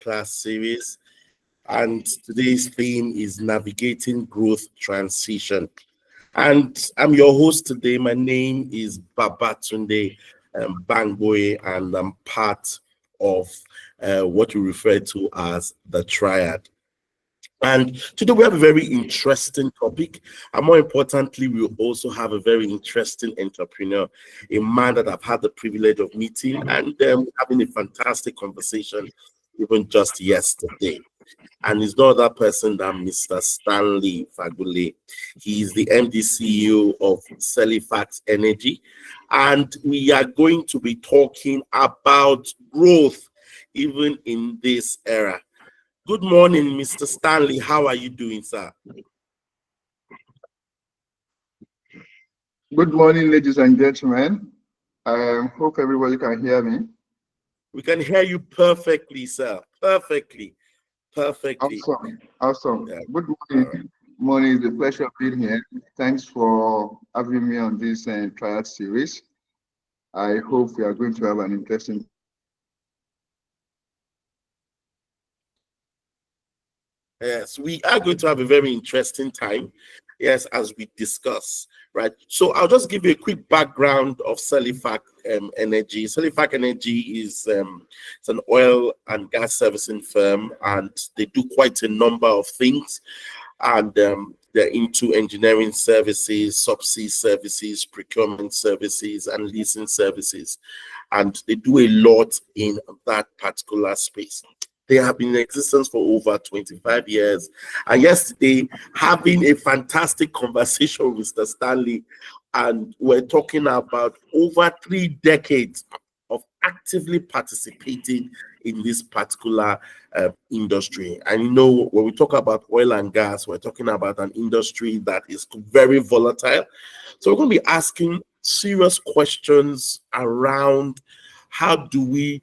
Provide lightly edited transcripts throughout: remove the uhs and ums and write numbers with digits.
Masterclass series, and today's theme is navigating growth transition. And I'm your host today. My name is Babatunde Bangboy, and I'm part of what we refer to as the Triad. And today we have a very interesting topic. And more importantly, we also have a very interesting entrepreneur, a man that I've had the privilege of meeting and having a fantastic conversation even just yesterday. And he's no other person than Mr. Stanley Fagbule. He is the MD CEO of Celifax Energy. And we are going to be talking about growth even in this era. Good morning, Mr. Stanley. How are you doing, sir? Good morning, ladies and gentlemen. I hope everybody can hear me. We can hear you perfectly, sir. Perfectly. Awesome. Yeah. Good morning. Morning. It's a pleasure being here. Thanks for having me on this Triad Series. I hope we are going to have an interesting. Yes, we are going to have a very interesting time, yes, as we discuss, right? So I'll just give you a quick background of Celifax Energy. Celifax Energy is it's an oil and gas servicing firm, and they do quite a number of things. And they're into engineering services, subsea services, procurement services, and leasing services. And they do a lot in that particular space. They have been in existence for over 25 years. And yesterday, having a fantastic conversation with Mr. Stanley, and we're talking about over 3 decades of actively participating in this particular industry. And you know, when we talk about oil and gas, we're talking about an industry that is very volatile. So we're going to be asking serious questions around how do we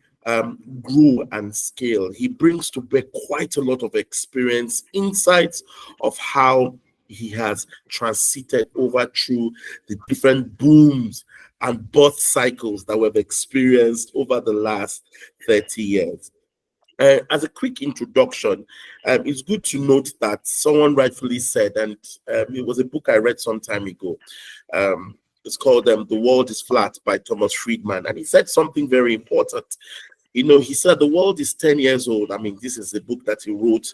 grow and scale. He brings to bear quite a lot of experience, insights of how he has transited over through the different booms and birth cycles that we've experienced over the last 30 years. As a quick introduction, it's good to note that someone rightfully said, and it was a book I read some time ago. It's called The World is Flat by Thomas Friedman. And he said something very important. You know, he said the world is 10 years old. I mean, this is the book that he wrote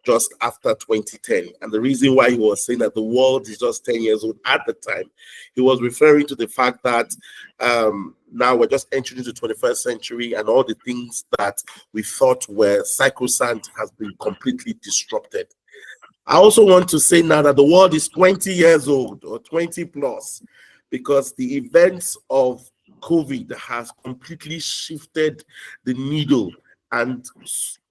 just after 2010. And the reason why he was saying that the world is just 10 years old at the time, he was referring to the fact that now we're just entering into the 21st century, and all the things that we thought were sacrosanct has been completely disrupted. I also want to say now that the world is 20 years old or 20 plus, because the events of COVID has completely shifted the needle and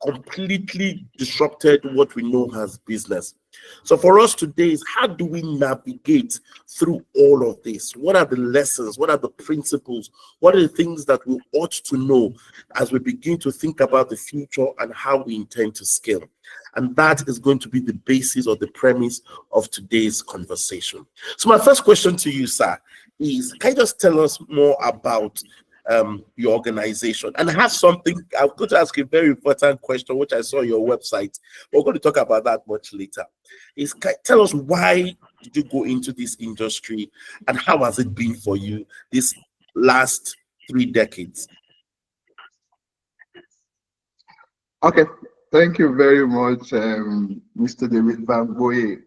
completely disrupted what we know as business. So for us today is, how do we navigate through all of this? What are the lessons? What are the principles? What are the things that we ought to know as we begin to think about the future and how we intend to scale? And that is going to be the basis or the premise of today's conversation. So my first question to you, sir, is can you just tell us more about your organization? And I have something, I'm going to ask you a very important question, which I saw on your website. We're going to talk about that much later. Tell us, why did you go into this industry and how has it been for you this last 3 decades? Okay. Thank you very much, Mr. David Bangboy.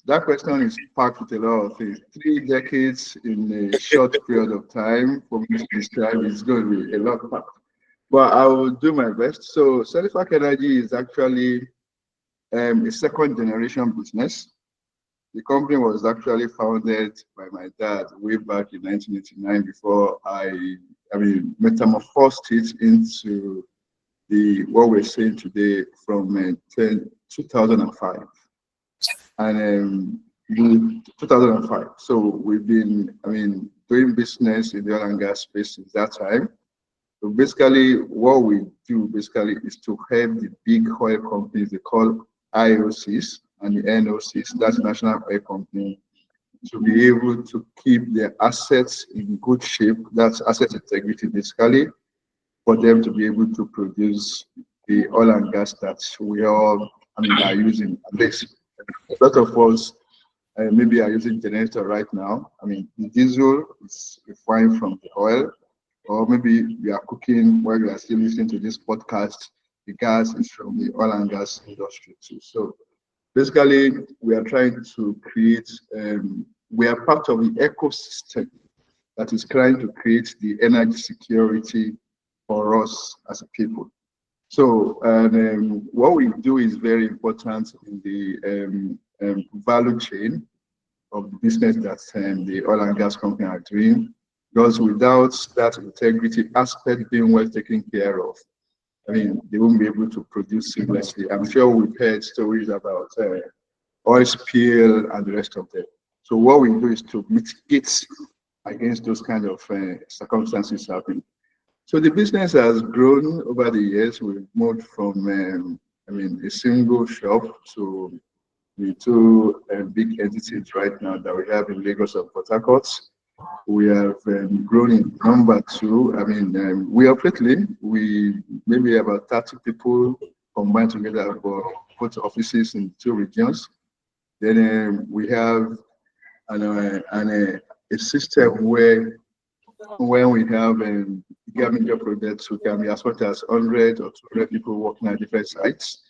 That question is packed with a lot of things. 3 decades in a short period of time for me to describe is going to be a lot packed. But I will do my best. So Celifax Energy is actually a second generation business. The company was actually founded by my dad way back in 1989 before I metamorphosed it into what we're seeing today from 2005. And 2005. So we've been, doing business in the oil and gas space since that time. So basically, what we do basically is to help the big oil companies, they call IOCs and the NOCs, that's National Oil Company, to be able to keep their assets in good shape. That's asset integrity, basically. for them to be able to produce the oil and gas that we all, are using. At least a lot of us maybe are using generator right now. The diesel is refined from the oil, or maybe we are cooking while we are still listening to this podcast. The gas is from the oil and gas industry too. So basically, we are trying to create, we are part of the ecosystem that is trying to create the energy security for us as a people. So, what we do is very important in the value chain of the business that the oil and gas company are doing, because without that integrity aspect being well taken care of, they won't be able to produce seamlessly. I'm sure we've heard stories about oil spill and the rest of them. So what we do is to mitigate against those kind of circumstances happening. So the business has grown over the years. We've moved from, a single shop to the two big entities right now that we have in Lagos and Port Harcourt. We have grown in number two. We operate lean. We maybe about 30 people combined together for both offices in two regions. Then we have a system where when we have major projects, we can be as much as 100 or 200 people working at different sites.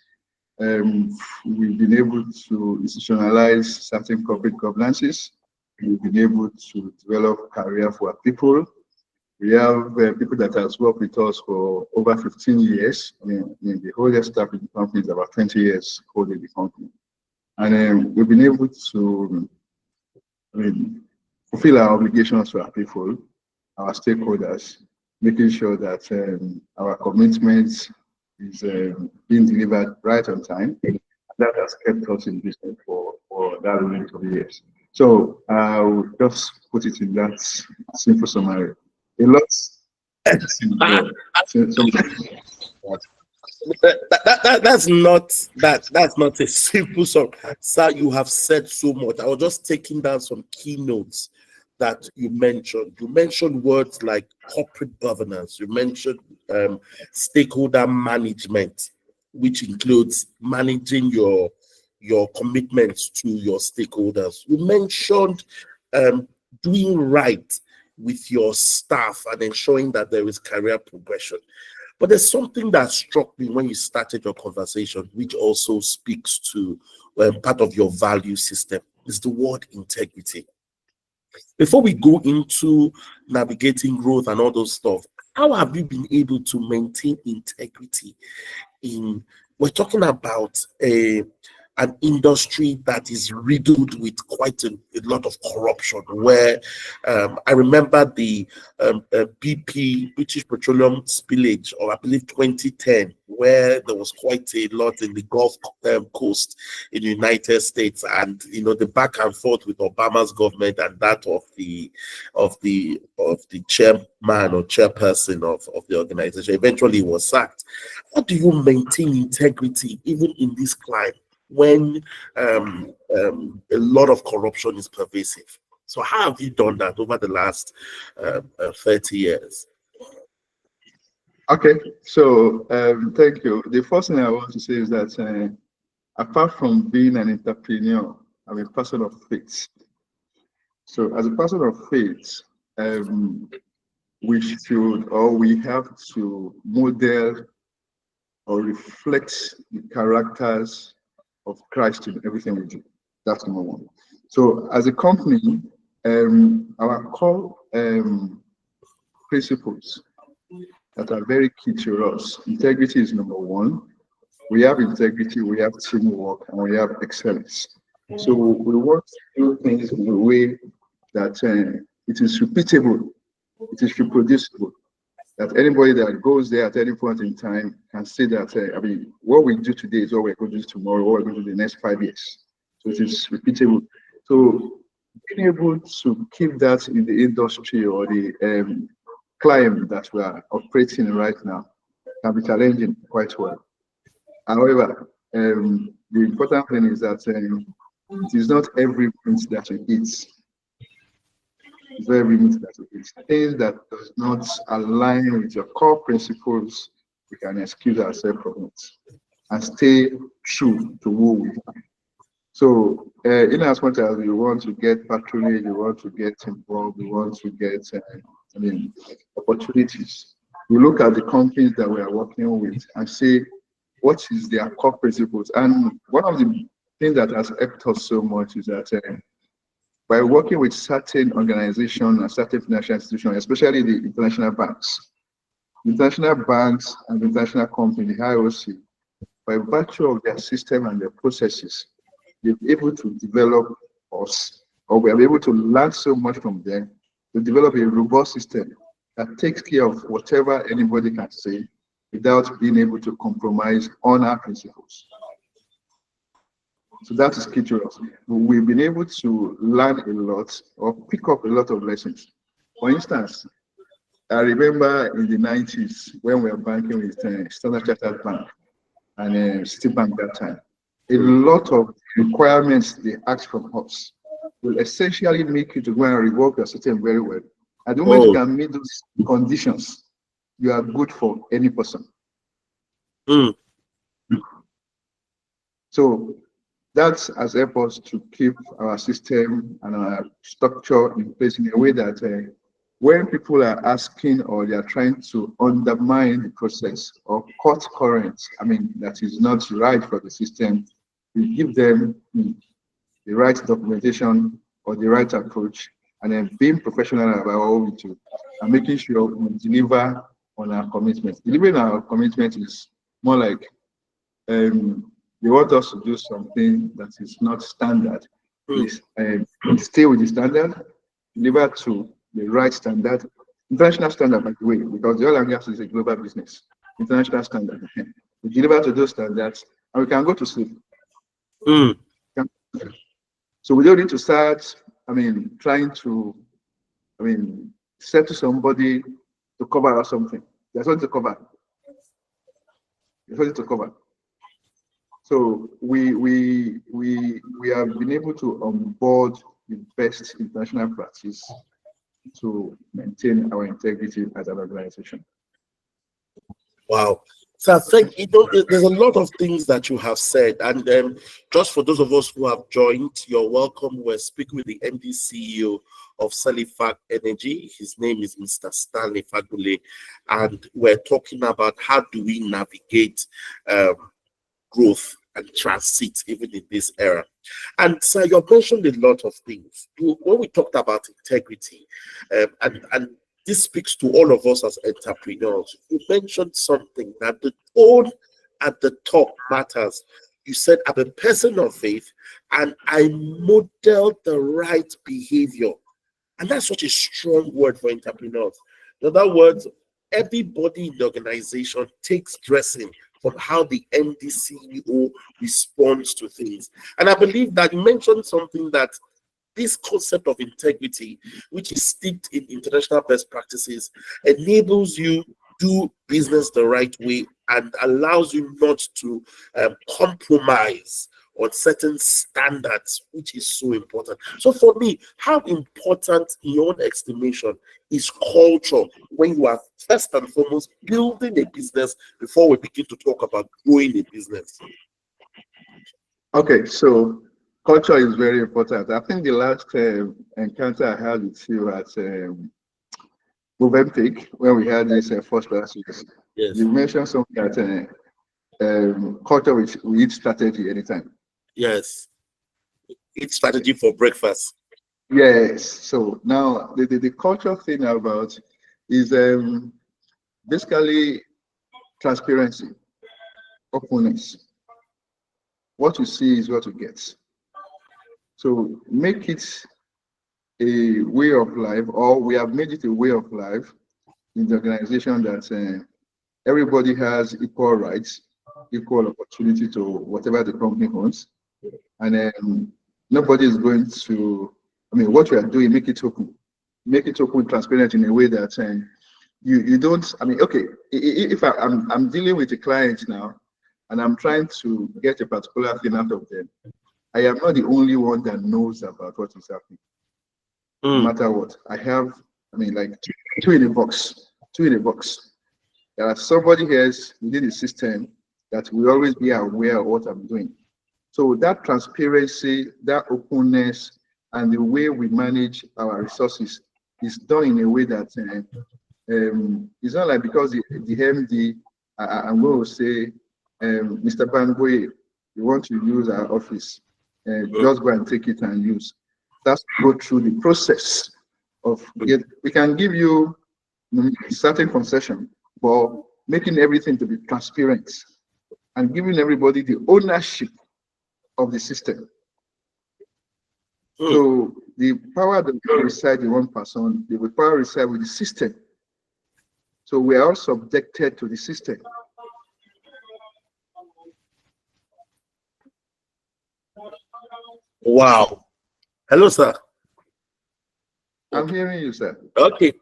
We've been able to institutionalize certain corporate governances. We've been able to develop career for our people. We have people that has worked with us for over 15 years. The whole staff in the company is about 20 years holding the company. And we've been able to fulfill our obligations to our people, our stakeholders, making sure that our commitments is being delivered right on time. That has kept us in business for that length of years. So I'll just put it in that simple summary. A lot. That's not a simple song. Sir, you have said so much. I was just taking down some keynotes that you mentioned. You mentioned words like corporate governance. You mentioned stakeholder management, which includes managing your commitments to your stakeholders. You mentioned doing right with your staff and ensuring that there is career progression. But there's something that struck me when you started your conversation, which also speaks to part of your value system, is the word integrity. Before we go into navigating growth and all those stuff, how have you been able to maintain integrity we're talking about an industry that is riddled with quite a lot of corruption, where I remember the BP, British Petroleum spillage, or I believe 2010, where there was quite a lot in the Gulf Coast in the United States, and the back and forth with Obama's government and that of the chairman or chairperson of the organization. Eventually he was sacked. How do you maintain integrity even in this climate when a lot of corruption is pervasive? So how have you done that over the last 30 years? Okay, so thank you. The first thing I want to say is that apart from being an entrepreneur, I'm a person of faith. So as a person of faith, we have to model or reflect the characters of Christ in everything we do. That's number one. So as a company, our core principles that are very key to us, integrity is number one. We have integrity, we have teamwork, and we have excellence. So we want to do things in a way that it is repeatable, it is reproducible, that anybody that goes there at any point in time can see that, what we do today is what we're going to do tomorrow, what we're going to do the next 5 years. So it is repeatable. So being able to keep that in the industry or the climate that we are operating right now can be challenging quite well. However, the important thing is that it is not every print that you eat very limited as it is. Things that does not align with your core principles, we can excuse ourselves from it and stay true to who we are. So, in as much as we want to get patronage, we want to get involved, we want to get, opportunities. We look at the companies that we are working with and say, what is their core principles? And one of the things that has helped us so much is that by working with certain organizations and certain financial institutions, especially the international banks and international companies, the IOC, by virtue of their system and their processes, they're able to develop us, or we are able to learn so much from them to develop a robust system that takes care of whatever anybody can say without being able to compromise on our principles. So that is key to us. We've been able to learn a lot or pick up a lot of lessons. For instance, I remember in the 90s when we were banking with Standard Chartered Bank and Citibank that time, a lot of requirements they ask from us will essentially make you to go and rework your system very well. At the moment you can meet those conditions, you are good for any person. So that has helped us to keep our system and our structure in place in a way that when people are asking or they are trying to undermine the process or cut currents, that is not right for the system, we give them the right documentation or the right approach, and then being professional about what we do and making sure we deliver on our commitments. Delivering our commitment is more like they want us to do something that is not standard. Please stay with the standard, deliver to the right standard, international standard, by the way, because the oil and gas is a global business. International standard. We deliver to those standards, and we can go to sleep. So we don't need to start, trying to, settle somebody to cover or something. There's something to cover. There's something to cover. So we have been able to onboard the best international practice to maintain our integrity as an organization. Wow. So I think there's a lot of things that you have said, and just for those of us who have joined, you're welcome. We're speaking with the MD CEO of Celifac Energy. His name is Mr. Stanley Fagbule, and we're talking about how do we navigate growth and transit even in this era. And so you mentioned a lot of things. When we talked about integrity, and this speaks to all of us as entrepreneurs, you mentioned something that the tone at the top matters. You said, I'm a person of faith and I model the right behavior. And that's such a strong word for entrepreneurs. In other words, everybody in the organization takes dressing from how the MD CEO responds to things. And I believe that you mentioned something that this concept of integrity, which is steeped in international best practices, enables you to do business the right way and allows you not to compromise on certain standards, which is so important. So for me, how important in your own estimation is culture when you are first and foremost building a business before we begin to talk about growing a business? Okay, so culture is very important. I think the last encounter I had with you at Rethink, when we had this first class, yes, you mentioned something that culture which we eat strategy anytime. Yes, it's strategy for breakfast. Yes. So now the culture thing about is basically transparency, openness. What you see is what you get. So make it a way of life, or we have made it a way of life in the organization that everybody has equal rights, equal opportunity to whatever the company owns, and nobody is going to. What we are doing, make it open, transparent in a way that you don't. Okay, if I'm dealing with a client now, and I'm trying to get a particular thing out of them, I am not the only one that knows about what is happening. no matter what. I have, like two in a box, two in a box. There are somebody else within the system that will always be aware of what I'm doing. So that transparency, that openness, and the way we manage our resources is done in a way that it's not like because the MD, I'm going to say, Mr. Banboye, you want to use our office, just go and take it and use. That's go through the process of we can give you certain concession, but making everything to be transparent and giving everybody the ownership of the system. So the power that reside in one person, the power reside with the system. So we are all subjected to the system. Wow. Hello, sir. I'm hearing you, sir. Okay.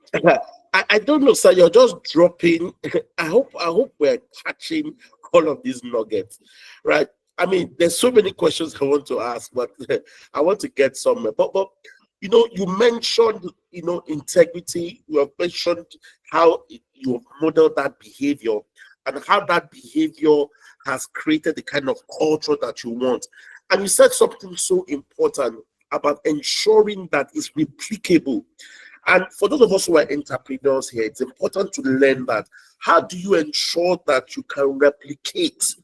I don't know, sir. You're just dropping. I hope we're catching all of these nuggets, right? I mean, there's so many questions I want to ask, but I want to get somewhere. But you mentioned, integrity. You have mentioned how you model that behavior and how that behavior has created the kind of culture that you want. And you said something so important about ensuring that it's replicable. And for those of us who are entrepreneurs here, it's important to learn that. How do you ensure that you can replicate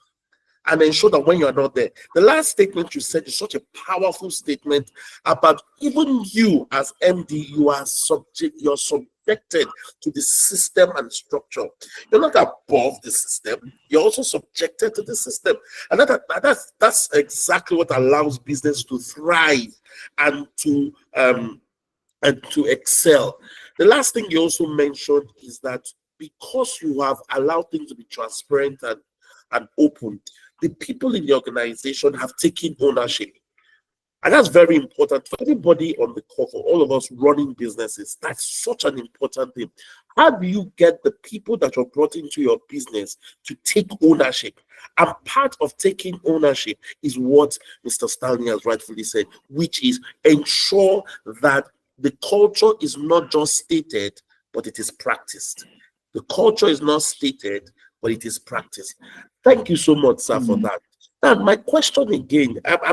and ensure that when you're not there? The last statement you said is such a powerful statement about even you as MD, you're subjected to the system and structure. You're not above the system, you're also subjected to the system. And that's exactly what allows business to thrive and to excel. The last thing you also mentioned is that because you have allowed things to be transparent and open, the people in the organization have taken ownership. And that's very important for everybody on the call, for all of us running businesses. That's such an important thing. How do you get the people that you're brought into your business to take ownership? And part of taking ownership is what Mr. Stanley has rightfully said, which is ensure that the culture is not just stated, but it is practiced. The culture is not stated, but it is practiced. Thank you so much, sir, for that. Now, my question again, I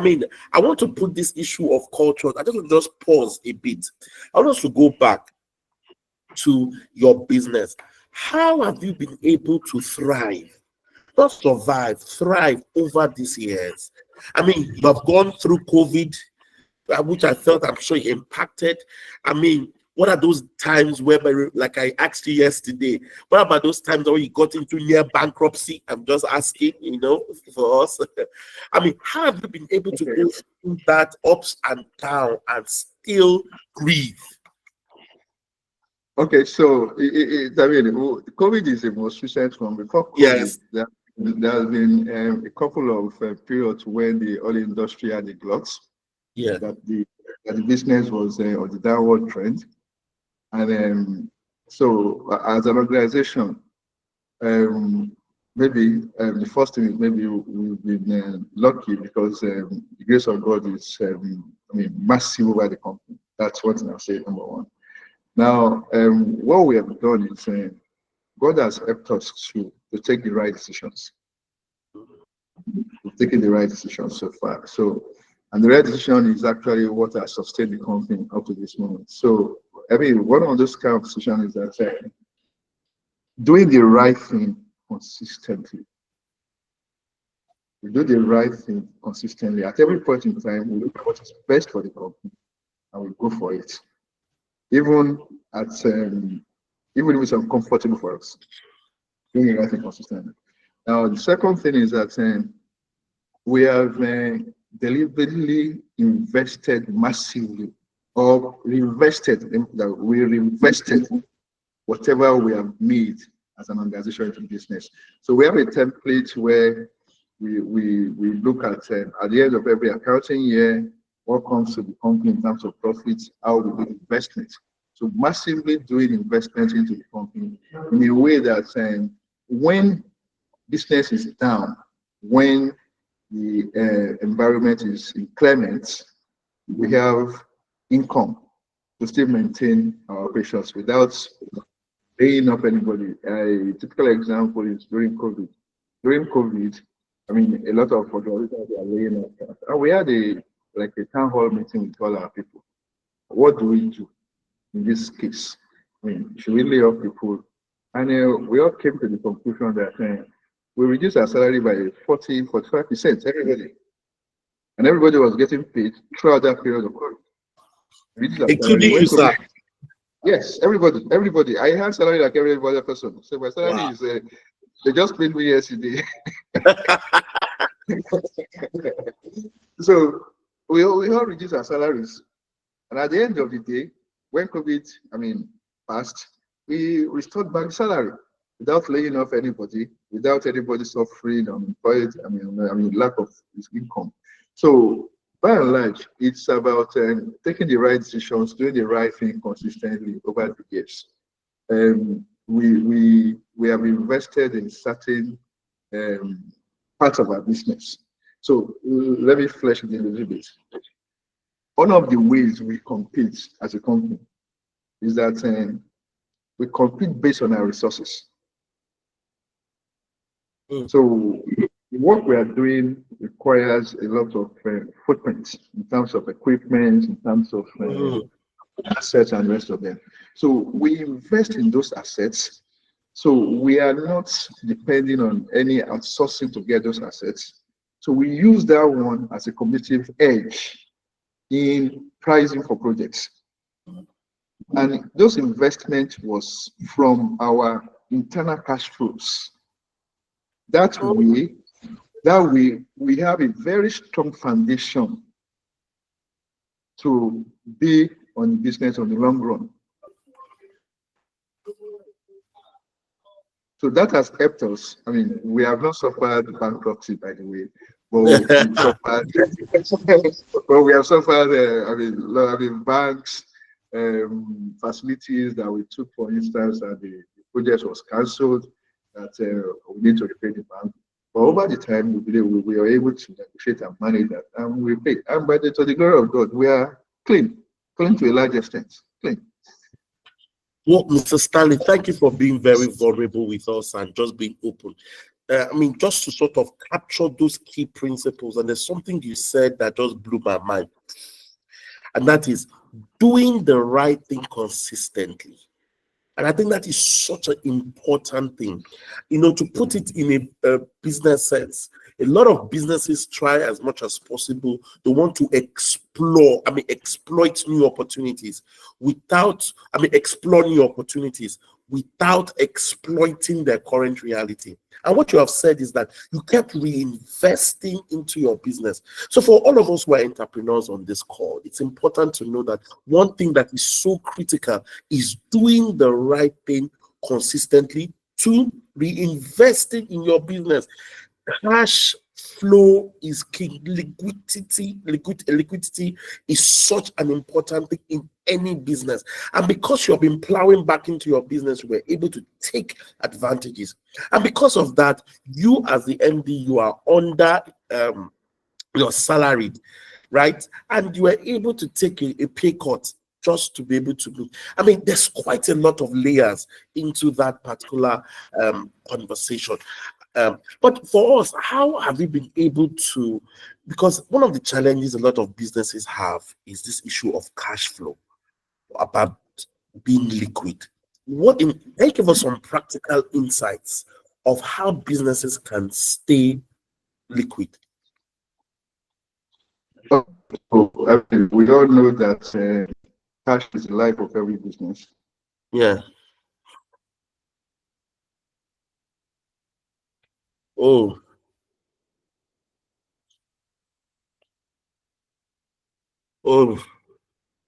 want to put this issue of culture, I just want to just pause a bit. I want us to go back to your business. How have you been able to thrive? Not survive, thrive over these years. I mean, you have gone through COVID, which I felt I'm sure impacted. I mean, what are those times where, like I asked you yesterday, what about those times when you got into near bankruptcy? I'm just asking, for us. I mean, how have you been able to go through that ups and down and still breathe? Okay, so COVID is the most recent one. Before COVID, Yes. there has been a couple of periods when the oil industry had the gluts. Yeah. That the business was on the downward trend. And so as an organization, maybe the first thing is maybe we've been lucky because the grace of God is massive over the company. That's what I'll say, number one. Now, what we have done is God has helped us to take the right decisions. We've taken the right decisions so far. So, and the right decision is actually what has sustained the company up to this moment. So, one of those kind of decisions is that doing the right thing consistently. We do the right thing consistently. At every point in time, we look at what is best for the company and we go for it. Even if it's uncomfortable for us, doing the right thing consistently. Now, the second thing is that we have deliberately invested massively, or reinvested. We reinvested whatever we have made as an organization into business. So we have a template where we look at the end of every accounting year, what comes to the company in terms of profits, how we do investment. So massively doing investment into the company in a way that when business is down, when the environment is inclement, we have income to still maintain our operations without laying off anybody. A typical example is during COVID. During COVID, I mean, a lot of organizations are laying off staff. And we had a town hall meeting with all our people. What do we do in this case? I mean, should we lay off people? And we all came to the conclusion that we reduced our salary by 45%, everybody. And everybody was getting paid throughout that period of COVID. Including you, sir. Yes, everybody. I had salary like every other person. So my salary is, they just paid me yesterday. So we all reduced our salaries. And at the end of the day, when COVID, passed, we restored back salary without laying off anybody, without anybody suffering unemployed, lack of income. So by and large, it's about taking the right decisions, doing the right thing consistently over the years. We have invested in certain parts of our business. So let me flesh it a little bit. One of the ways we compete as a company is that we compete based on our resources. So the work we are doing requires a lot of footprints in terms of equipment, in terms of assets and the rest of them. So we invest in those assets. So we are not depending on any outsourcing to get those assets. So we use that one as a competitive edge in pricing for projects. And those investments was from our internal cash flows. That way, we have a very strong foundation to be on the business on the long run. So that has helped us. We have not suffered bankruptcy, by the way, but we have suffered banks, facilities that we took, for instance, that the project was cancelled, that we need to repay the bank. But over the time, we believe we were able to negotiate and manage that, and we paid. And to the glory of God, we are clean to a large extent, clean. Well, Mr. Stanley, thank you for being very vulnerable with us and just being open. Just to sort of capture those key principles, and there's something you said that just blew my mind, and that is doing the right thing consistently. And I think that is such an important thing, to put it in a business sense. A lot of businesses try as much as possible. They want to exploit new opportunities explore new opportunities without exploiting their current reality. And what you have said is that you kept reinvesting into your business. So for all of us who are entrepreneurs on this call, it's important to know that one thing that is so critical is doing the right thing consistently, to reinvesting in your business. Cash flow is king. Liquidity is such an important thing in any business. And because you have been plowing back into your business, you were able to take advantages. And because of that, you as the MD, you are under your salaried, right? And you were able to take a pay cut just to be able to do. There's quite a lot of layers into that particular conversation. But for us, how have we been able to, because one of the challenges a lot of businesses have is this issue of cash flow, about being liquid. Can you give us some practical insights of how businesses can stay liquid? We all know that cash is the life of every business. Yeah. Oh,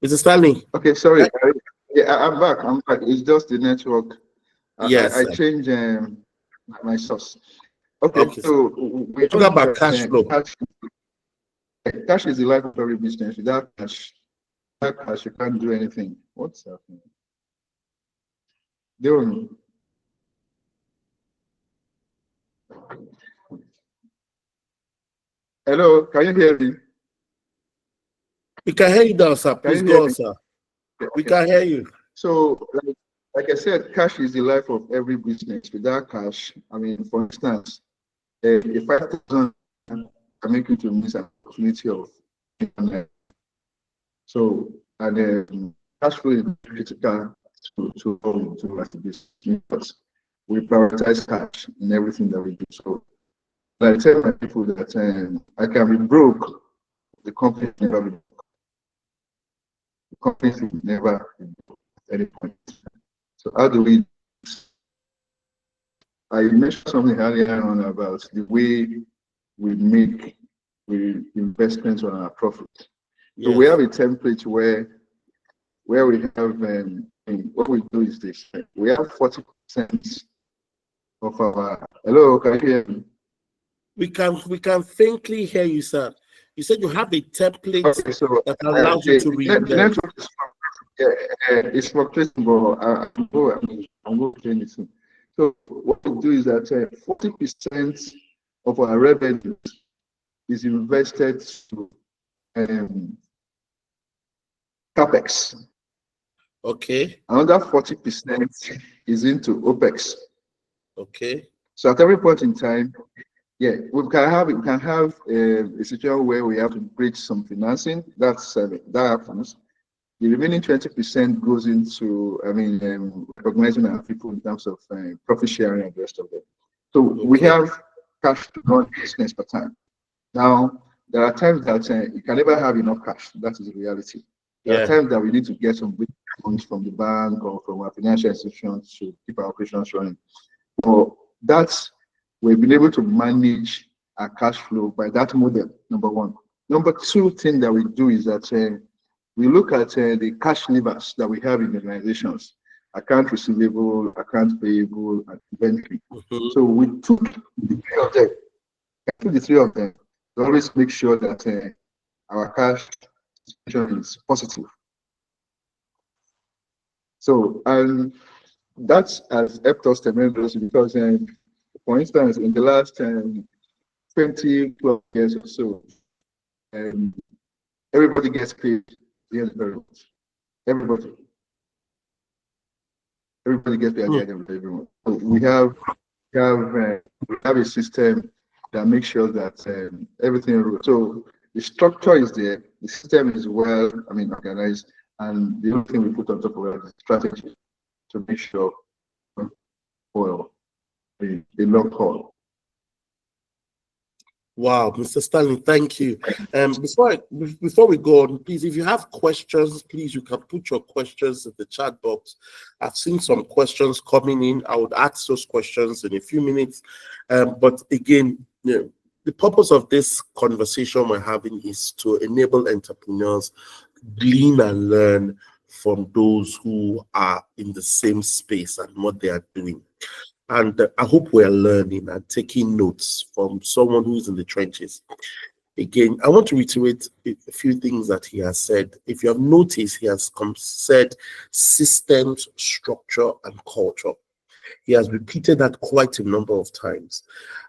Mr. Stanley. Okay, sorry. I'm back. It's just the network. Yes. I changed my source. Okay, so we talk about cash flow. Cash is the life of every business. Without cash, you can't do anything. What's happening? Hello, can you hear me? We can hear you now, sir. Please go on, sir. We can hear you. So, like I said, cash is the life of every business. Without cash, I mean, for instance, if 5,000 can make you to miss an opportunity of internet. So, and cash flow is critical to as a business. We prioritize cash in everything that we do. So, I tell my people that I can be broke, the company will never be broke. The company will never be broke at any point. So, how do we? I mentioned something earlier on about the way we investments on our profit. Yes. So we have a template where we have what we do is this: we have 40% of our. Hello, can you hear me? We can faintly hear you, sir. You said you have a template Okay, so that allows you to the reinvest. network is it's fluctuating, but I'm going to change it soon. So what we do is that 40% of our revenue is invested to capex. Okay. Another 40% is into OPEX. Okay. So at every point in time, we can have a situation where we have to bridge some financing. That happens. The remaining 20% goes into, recognizing our people in terms of profit sharing and the rest of it. So we have cash to run business per time. Now, there are times that you can never have enough cash. That is the reality. There are times that we need to get some big funds from the bank or from our financial institutions to keep our operations running. But we've been able to manage our cash flow by that model, number one. Number two thing that we do is that we look at the cash levers that we have in the organizations: account receivable, account payable, and inventory. So we took the three of them to always make sure that our cash situation is positive. So, and that has helped us tremendously because, for instance, in the last 20 plus years or so, everybody gets paid the very much. Everybody gets paid at the end of every month. So we have a system that makes sure that everything. So the structure is there, the system is well, organized, and the only thing we put on top of it is strategy to make sure for the long haul. Wow, Mr. Stanley, thank you. Before we go on, please, if you have questions, please, you can put your questions in the chat box. I've seen some questions coming in. I would ask those questions in a few minutes. But again, the purpose of this conversation we're having is to enable entrepreneurs glean and learn from those who are in the same space and what they are doing. And I hope we're learning and taking notes from someone who's in the trenches. Again, I want to reiterate a few things that he has said. If you have noticed, he has said systems, structure, and culture. He has repeated that quite a number of times,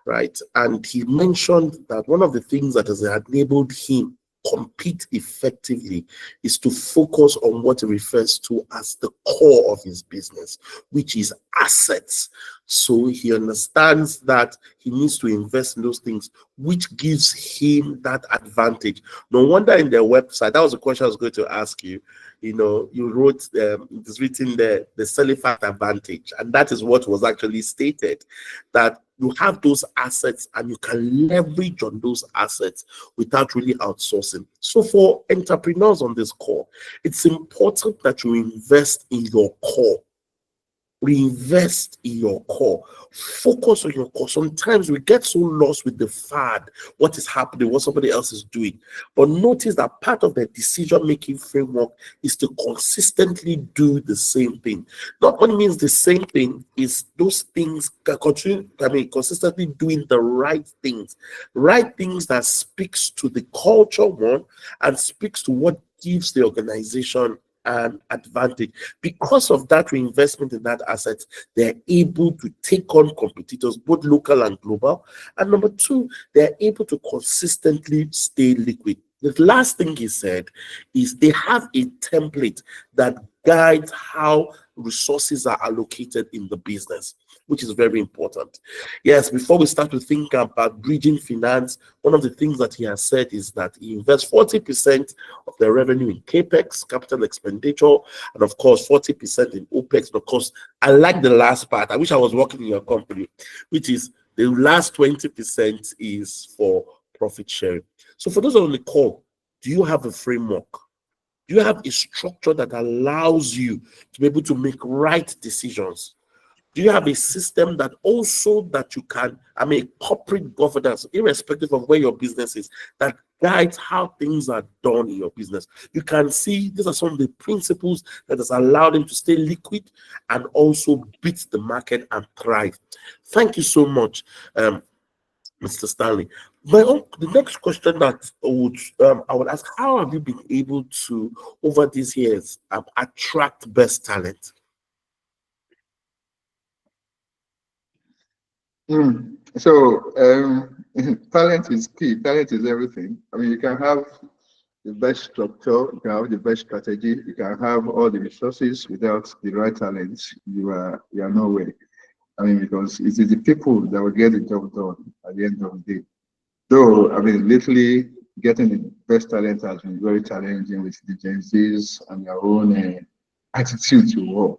right? And he mentioned that one of the things that has enabled him compete effectively is to focus on what he refers to as the core of his business, which is assets. So he understands that he needs to invest in those things, which gives him that advantage. No wonder in their website, that was a question I was going to ask you. You wrote, it's written there, the Celifac advantage. And that is what was actually stated, that you have those assets and you can leverage on those assets without really outsourcing. So for entrepreneurs on this call, it's important that you invest in your core. Reinvest in your core. Focus on your core. Sometimes we get so lost with the fad, what is happening, what somebody else is doing. But notice that part of the decision-making framework is to consistently do the same thing. Not what it means the same thing is those things consistently doing the right things that speaks to the culture one and speaks to what gives the organization an advantage. Because of that reinvestment in that asset, they're able to take on competitors, both local and global. And number two, they're able to consistently stay liquid. The last thing he said is they have a template that guides how resources are allocated in the business, which is very important. Yes, before we start to think about bridging finance, one of the things that he has said is that he invests 40% of the revenue in capex, capital expenditure, and of course 40% in opex. And of course, I like the last part. I wish I was working in your company, which is the last 20% is for profit sharing. So for those on the call, do you have a framework? Do you have a structure that allows you to be able to make right decisions? Do you have a system that also that you can, corporate governance, irrespective of where your business is, that guides how things are done in your business? You can see these are some of the principles that has allowed them to stay liquid and also beat the market and thrive. Thank you so much, Mr. Stanley. The next question that I would ask: how have you been able to, over these years, attract best talent? So talent is key. Talent is everything. I mean, you can have the best structure, you can have the best strategy, you can have all the resources without the right talent. You are nowhere. I mean, because it is the people that will get the job done at the end of the day. So, I mean, literally getting the best talent has been very challenging with the Gen Zs and their own attitude to work.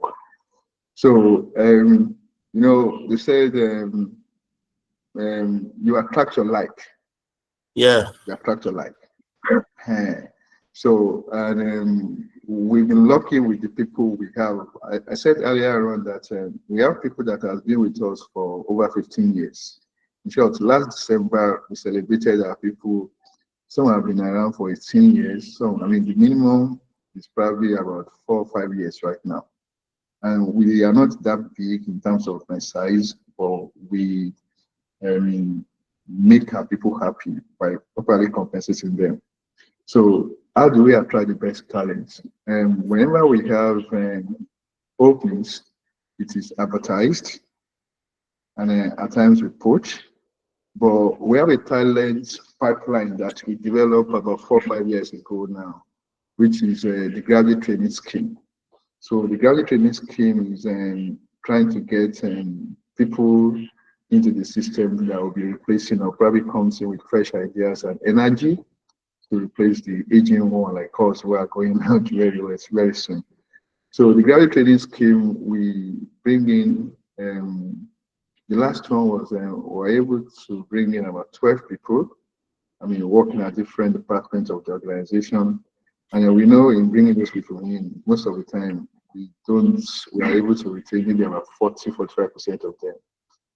So, they said you attract your like. Yeah. You attract your like. So, and we've been lucky with the people we have. I said earlier on that we have people that have been with us for over 15 years. In short, last December, we celebrated our people. Some have been around for 18 years. So, I mean, the minimum is probably about 4 or 5 years right now. And we are not that big in terms of my size, but we make our people happy by properly compensating them. So how do we attract the best talent? Whenever we have openings, it is advertised, and at times we poach. But we have a talent pipeline that we developed about 4 or 5 years ago now, which is the graduate training scheme. So the graduate training scheme is trying to get people into the system that will be replacing or probably comes in with fresh ideas and energy to replace the aging one like us who are going out very soon. So the graduate training scheme, we bring in, the last one was we were able to bring in about 12 people, I mean, working at different departments of the organization. And we know in bringing those people in, most of the time, we are able to retain maybe about 45% of them.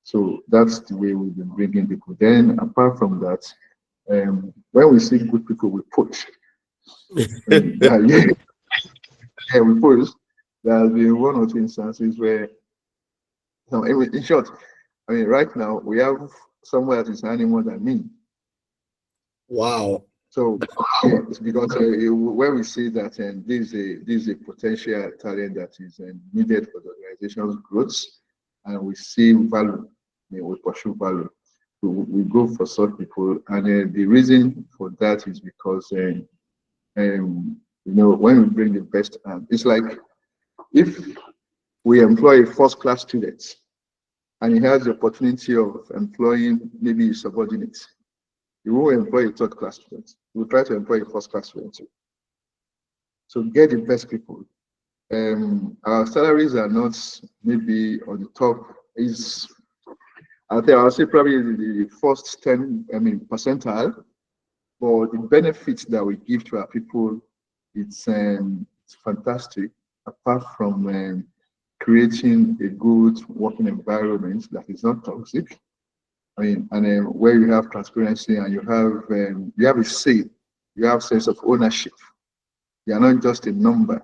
So that's the way we've been bringing people. Then apart from that, when we see good people, we push. Yeah, we push. There has been one or two instances where, in short, I mean, right now we have someone that is earning more than me. Wow. So it's because when we see that this is a potential talent that is needed for the organization's growth, and we see value, we pursue value. We go for such people, and the reason for that is because when we bring the best, it's like if we employ a first-class student, and he has the opportunity of employing maybe a subordinate, you won't employ a third-class student. You will try to employ a first-class student too. So get the best people. Our salaries are not maybe on the top. I'll say probably the first 10, percentile, but the benefits that we give to our people, it's fantastic. Apart from creating a good working environment that is not toxic, I mean, and where you have transparency and you have a say, you have sense of ownership. You are not just a number.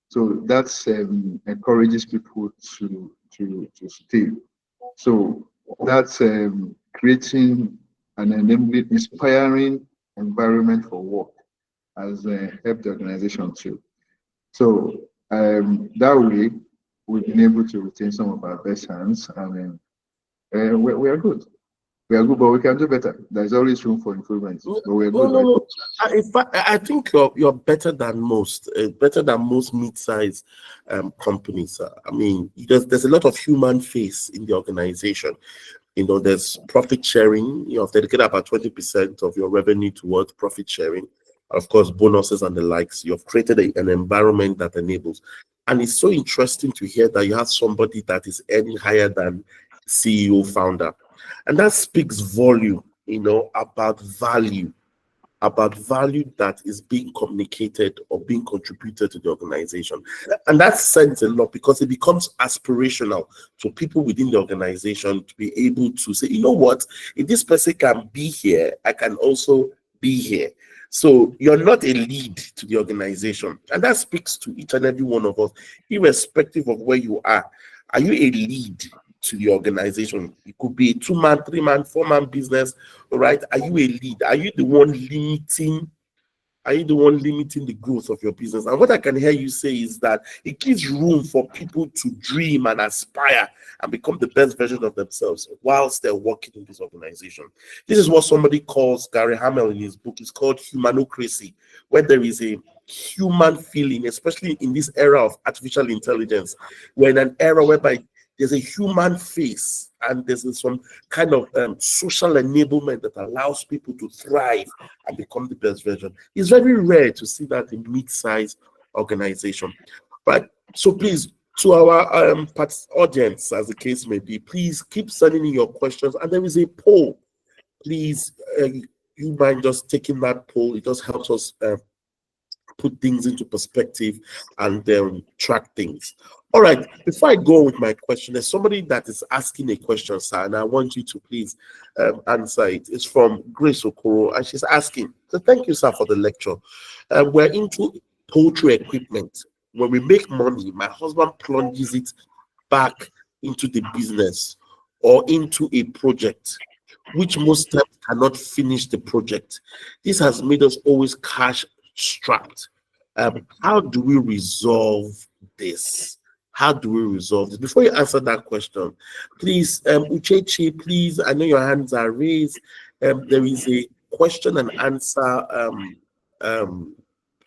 So that encourages people to stay. So that's creating an enabling, inspiring environment for work has helped the organization too. So that way, we've been able to retain some of our best hands, and we are good. We are good, but we can do better. There's always room for improvement, No, but we're no, good no, right no. In fact, I think you're better than most mid-sized companies. I mean, there's a lot of human face in the organization. There's profit sharing. You have dedicated about 20% of your revenue towards profit sharing. Of course, bonuses and the likes. You have created an environment that enables. And it's so interesting to hear that you have somebody that is earning higher than CEO founder. And that speaks volume, about value that is being communicated or being contributed to the organization. And that sends a lot because it becomes aspirational to people within the organization to be able to say, you know what, if this person can be here, I can also be here. So you're not a lead to the organization. And that speaks to each and every one of us, irrespective of where you are. Are you a lead to the organization? It could be a 2-man, 3-man, 4-man business. All right. Are you a lead? Are you the one limiting? Are you the one limiting the growth of your business? And what I can hear you say is that it gives room for people to dream and aspire and become the best version of themselves whilst they're working in this organization. This is what somebody calls, Gary Hamel in his book, is called humanocracy, where there is a human feeling, especially in this era of artificial intelligence. We're in an era whereby there's a human face and there's some kind of social enablement that allows people to thrive and become the best version. It's very rare to see that in mid-sized organization. Right. So please, to our audience, as the case may be, please keep sending in your questions. And there is a poll. Please, you mind just taking that poll? It just helps us put things into perspective and track things. All right, before I go with my question, there's somebody that is asking a question, sir, and I want you to please answer it. It's from Grace Okoro, and she's asking, so thank you, sir, for the lecture. We're into poultry equipment. When we make money, my husband plunges it back into the business or into a project, which most times cannot finish the project. This has made us always cash strapped. How do we resolve this? How do we resolve this? Before you answer that question, please, Uchechi, please, I know your hands are raised. There is a question and answer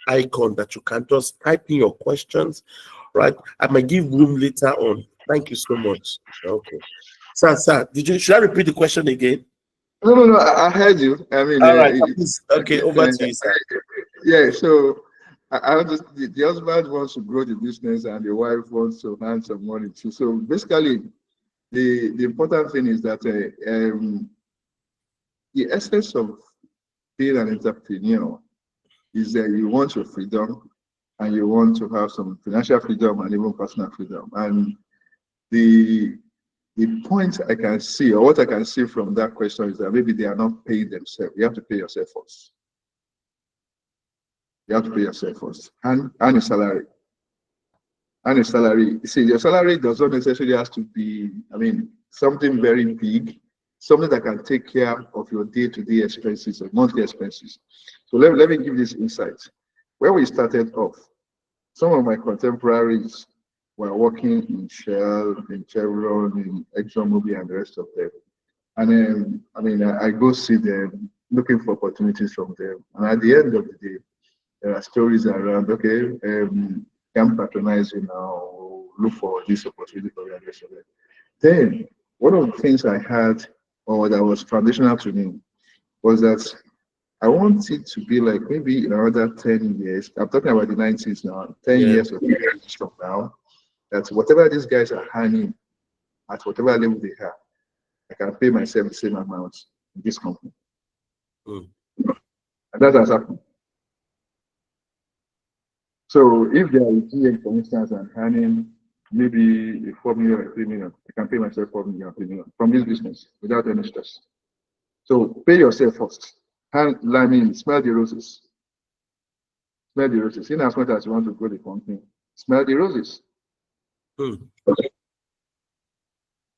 icon that you can just type in your questions, right? I might give room later on. Thank you so much. Okay. Sir, should I repeat the question again? No, I heard you. I mean, All right, please. Okay, over to you, sir. yeah. So I just the husband wants to grow the business and the wife wants to earn some money too. So basically, the important thing is that the essence of being an entrepreneur is that you want your freedom and you want to have some financial freedom and even personal freedom. And the point I can see, or what I can see from that question, is that maybe they are not paying themselves. You have to pay yourself first. You have to pay yourself first. And a salary. And a salary. See, your salary does not necessarily have to be, I mean, something very big, something that can take care of your day-to-day expenses or monthly expenses. So let me give this insight. When we started off, some of my contemporaries were working in Shell, in Chevron, in ExxonMobil, and the rest of them. And then, I mean, I go see them, looking for opportunities from them. And at the end of the day, there are stories around, okay, can patronize you now, look for this opportunity for you and the rest of them. Then, one of the things I had, or that was foundational to me, was that I want it to be like maybe in another 10 years. I'm talking about the 90s now, 10 years or 15 years from now, that whatever these guys are earning at whatever level they have, I can pay myself the same amount in this company. Mm. And that has happened. So if there is GM, for instance, and earning maybe 4 million or 3 million, I can pay myself 4 million or 3 million from this business without any stress. So pay yourself first. And I mean, smell the roses. Smell the roses. In as much as you want to grow the company, smell the roses. Mm.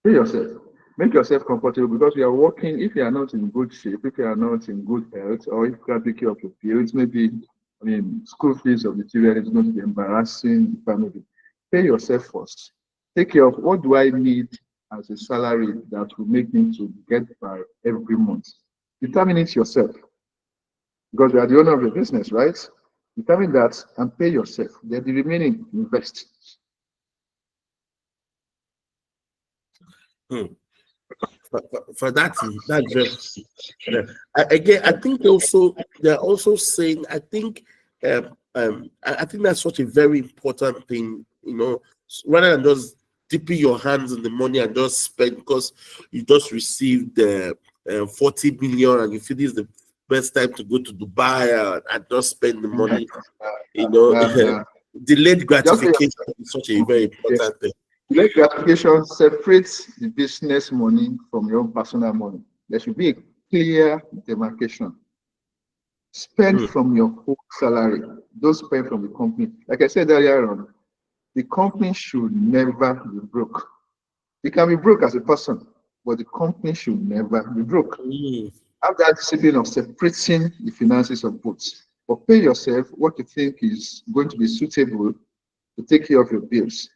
Pay yourself. Make yourself comfortable, because you are working. If you are not in good shape, if you are not in good health, or if you can't take care of your bills, maybe, I mean, school fees of the children is going to be embarrassing the family. Pay yourself first. Take care of what do I need as a salary that will make me to get by every month. Determine it yourself because you are the owner of the business, right? Determine that and pay yourself. Then the remaining invest. Hmm. For that's very again. I think they're also saying. I think that's such a very important thing. Rather than just dipping your hands in the money and just spend because you just received the 40 million and you feel this is the best time to go to Dubai and just spend the money. Delayed Just pay gratification yourself. is such a very Yes. important thing. Delayed gratification separates the business money from your own personal money. There should be a clear demarcation. Spend from your whole salary. Don't spend from the company. Like I said earlier on, the company should never be broke. You can be broke as a person, but the company should never be broke. Have that discipline of separating the finances of both. But pay yourself what you think is going to be suitable to take care of your bills.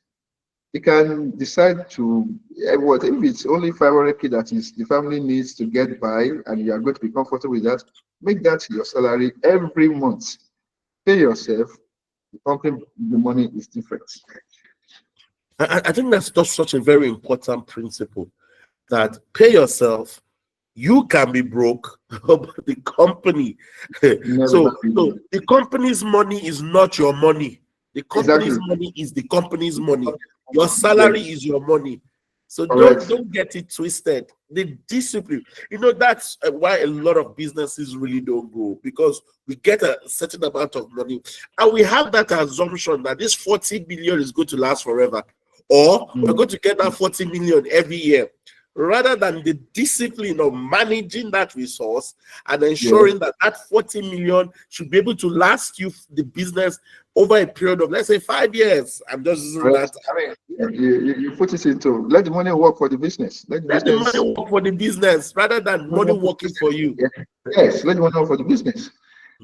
You can decide to what if it's only 500K that is the family needs to get by and you are going to be comfortable with that, make that your salary every month. Pay yourself, the company, the money is different. I think that's just such a very important principle that pay yourself. You can be broke, but the company. Never so, be so the company's money is not your money. The company's exactly. money is the company's money. Your salary is your money. So Correct. don't get it twisted. The discipline, that's why a lot of businesses really don't go because we get a certain amount of money and we have that assumption that this 40 million is going to last forever, or we're going to get that 40 million every year, rather than the discipline of managing that resource and ensuring that 40 million should be able to last you the business over a period of, let's say, 5 years. I'm just using that. I mean, you put it into let the money work for the business. Let the Let the business money work for the business rather than money working for you. Yes, let the money work for the business.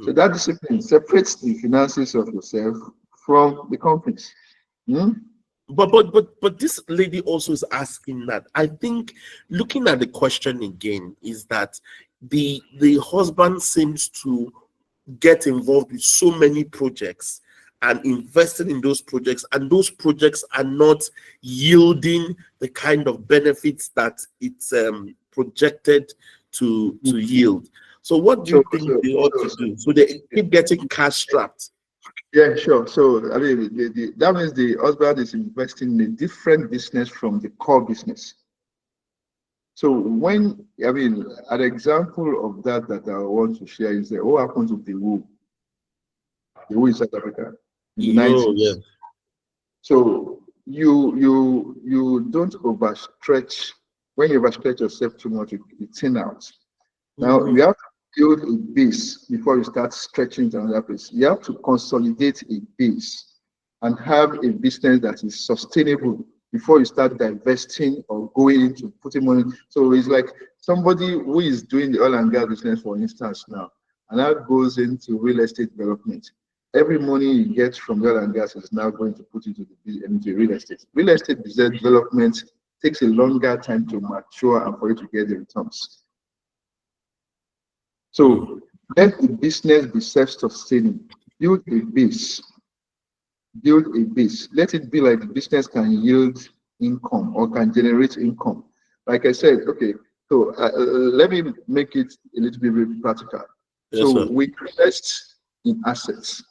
So that discipline separates the finances of yourself from the companies. But this lady also is asking that. I think looking at the question again is that the husband seems to get involved with so many projects and investing in those projects, and those projects are not yielding the kind of benefits that it's projected to yield. So what do you think they ought to do? So they keep getting cash strapped. Yeah, sure. So I mean, that means the husband is investing in a different business from the core business. So when an example of that I want to share is what happens with the wool. The wool in South Africa in the 90s. Yeah. So you don't overstretch. When you overstretch yourself too much, you thin out. Now you have to build a base before you start stretching to another place. You have to consolidate a base and have a business that is sustainable before you start divesting or going into putting money. So it's like somebody who is doing the oil and gas business, for instance, now, and that goes into real estate development. Every money you get from oil and gas is now going to put into real estate. Real estate development takes a longer time to mature and for you to get the returns. So let the business be self-sustaining. Build a base. Build a base. Let it be like the business can yield income or can generate income. Like I said, okay, so let me make it a little bit practical. Yes, sir. We invest in assets.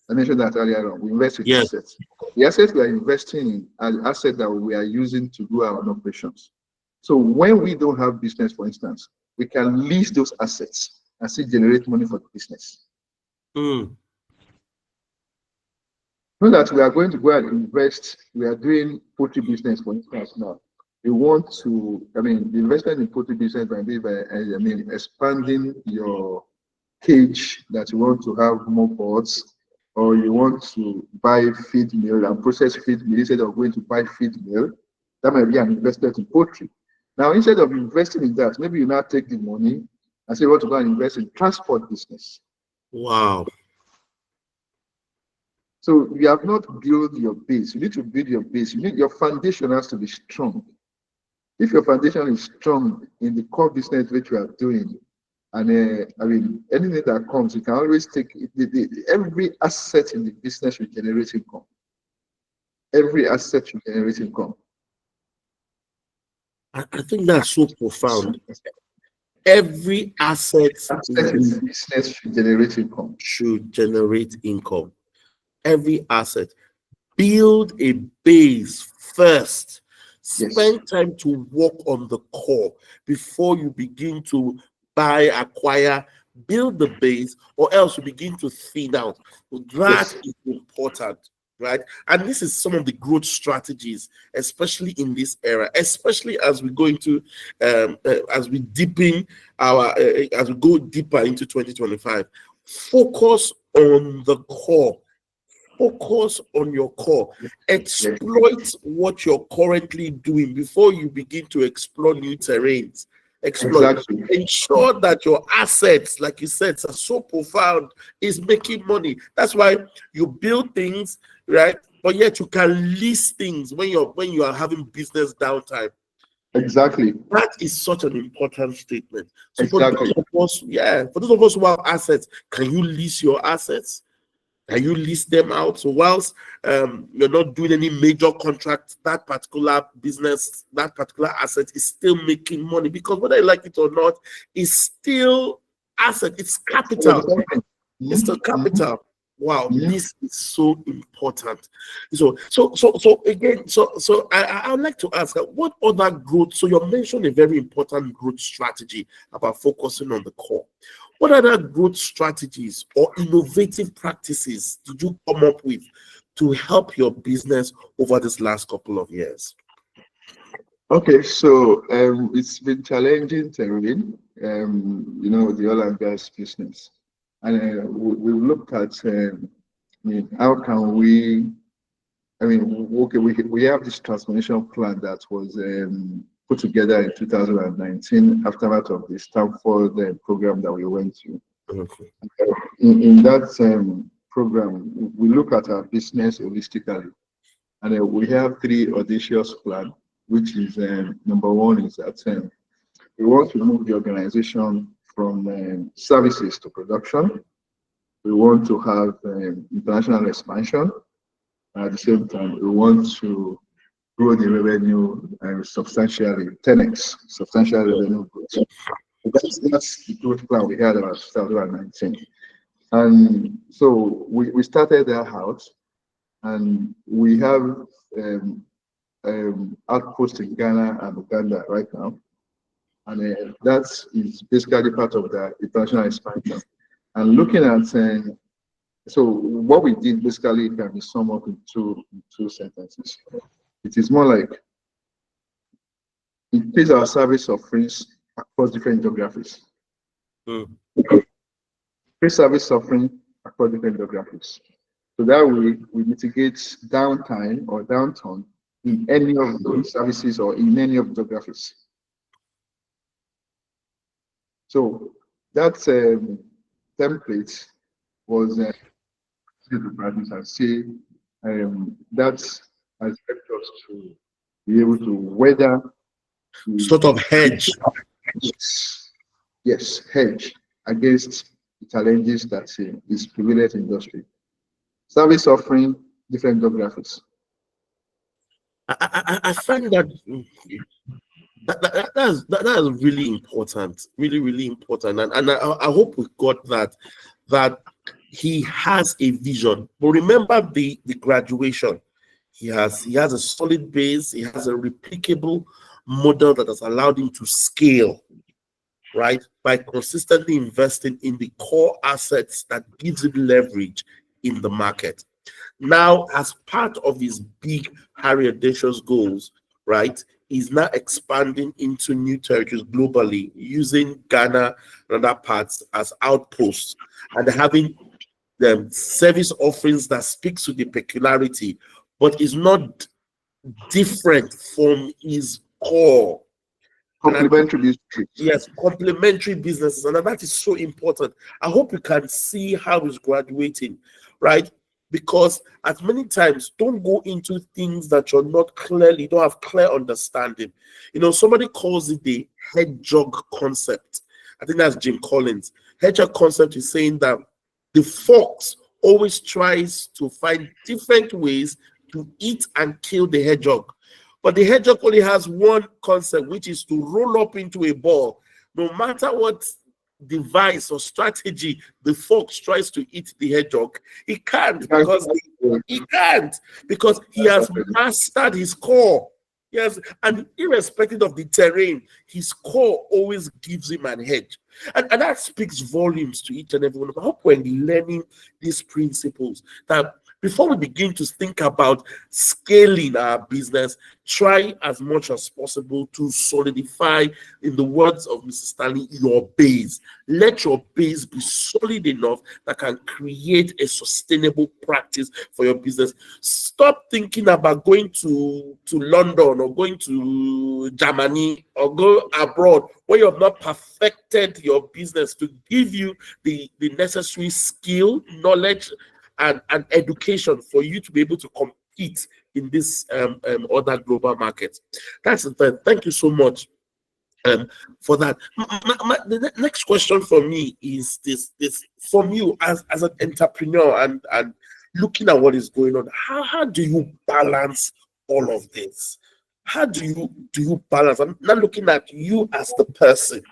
I mentioned that earlier on. We invest in assets. The assets we are investing in are the assets that we are using to do our operations. So when we don't have business, for instance, we can lease those assets and still generate money for the business. Not that we are going to go and invest. We are doing poultry business, for instance, now. We want to, the investment in poultry business might be by, expanding your cage that you want to have more pods, or you want to buy feed mill and process feed mill instead of going to buy feed mill. That might be an investment in poultry. Now, instead of investing in that, maybe you now take the money and say you want to go and invest in transport business. Wow. So you have not built your base. You need to build your base. Your foundation has to be strong. If your foundation is strong in the core business which you are doing, and I mean, anything that comes, you can always take every asset in the business will generate income. Every asset will generate income. I think that's so profound. Every asset In the business should generate income. Should generate income. Every asset. Build a base first. Spend time to work on the core before you begin to buy, acquire, build the base, or else you begin to thin out. That is important, right? And this is some of the growth strategies, especially in this era, especially as we go into, as we deepen our, as we go deeper into 2025. Focus on the core. Focus on your core. Exploit what you're currently doing before you begin to explore new terrains. Exploit. Ensure that your assets, like you said, are so profound, is making money. That's why you build things, right? But yet you can lease things when you are having business downtime. Exactly. That is such an important statement. So for those of us, for those of us who have assets, can you lease your assets? Can you list them out? So whilst you're not doing any major contract, that particular business, that particular asset is still making money, because whether you like it or not, it's still asset. It's capital. It's still capital. Wow, this is so important. So again, I would like to ask, what other growth? So you mentioned a very important growth strategy about focusing on the core. What other growth strategies or innovative practices did you come up with to help your business over this last couple of years? Okay, so it's been challenging terrain, the oil and gas business. And we looked at how can we, we have this transformation plan that was put together in 2019 aftermath of the Stanford program that we went to. Okay. In that program, we look at our business holistically, and we have 3 audacious plans, which is number 1 is that we want to move the organization from services to production. We want to have international expansion. At the same time, we want to grow the revenue substantially, 10x, substantial revenue growth. So that's the growth plan we had about 2019. And so we started that out, and we have outposts in Ghana and Uganda right now. And that is basically part of the international expansion. And looking at, so what we did basically can be summed up in two sentences. It is more like increase our service offerings across different geographies. Increase service offering across different geographies. So that way we mitigate downtime or downturn in any of those services or in any of the geographies. So that template was to practice and say that has helped us to be able to weather sort of hedge. Yes, hedge against the challenges that is prevalent industry. Service offering different geographies. I find that that is really important, really important, and I hope we got that he has a vision. But remember the graduation. He has a solid base. He has a replicable model that has allowed him to scale, right, by consistently investing in the core assets that gives him leverage in the market. Now, as part of his big, hairy, audacious goals, right, he's now expanding into new territories globally, using Ghana and other parts as outposts, and having the service offerings that speaks to the peculiarity, but is not different from his core. Complementary businesses. Yes, complementary businesses, and that is so important. I hope you can see how he's graduating, right? Because as many times, don't go into things that you're not clearly, don't have clear understanding. Somebody calls it the hedgehog concept. I think that's Jim Collins. Hedgehog concept is saying that the fox always tries to find different ways to eat and kill the hedgehog. But the hedgehog only has one concept, which is to roll up into a ball. No matter what device or strategy the fox tries to eat the hedgehog, he can't because he has mastered his core. Yes, and irrespective of the terrain, his core always gives him an edge. And that speaks volumes to each and every one of us. I hope we're learning these principles, that before we begin to think about scaling our business, try as much as possible to solidify, in the words of Mr. Stanley, your base. Let your base be solid enough that can create a sustainable practice for your business. Stop thinking about going to London or going to Germany or go abroad where you have not perfected your business to give you the necessary skill, knowledge, and education for you to be able to compete in this other global markets. That's the thing. Thank you so much for that. The next question for me is this from you as an entrepreneur and looking at what is going on. How do you balance all of this? How do you balance? I'm not looking at you as the person,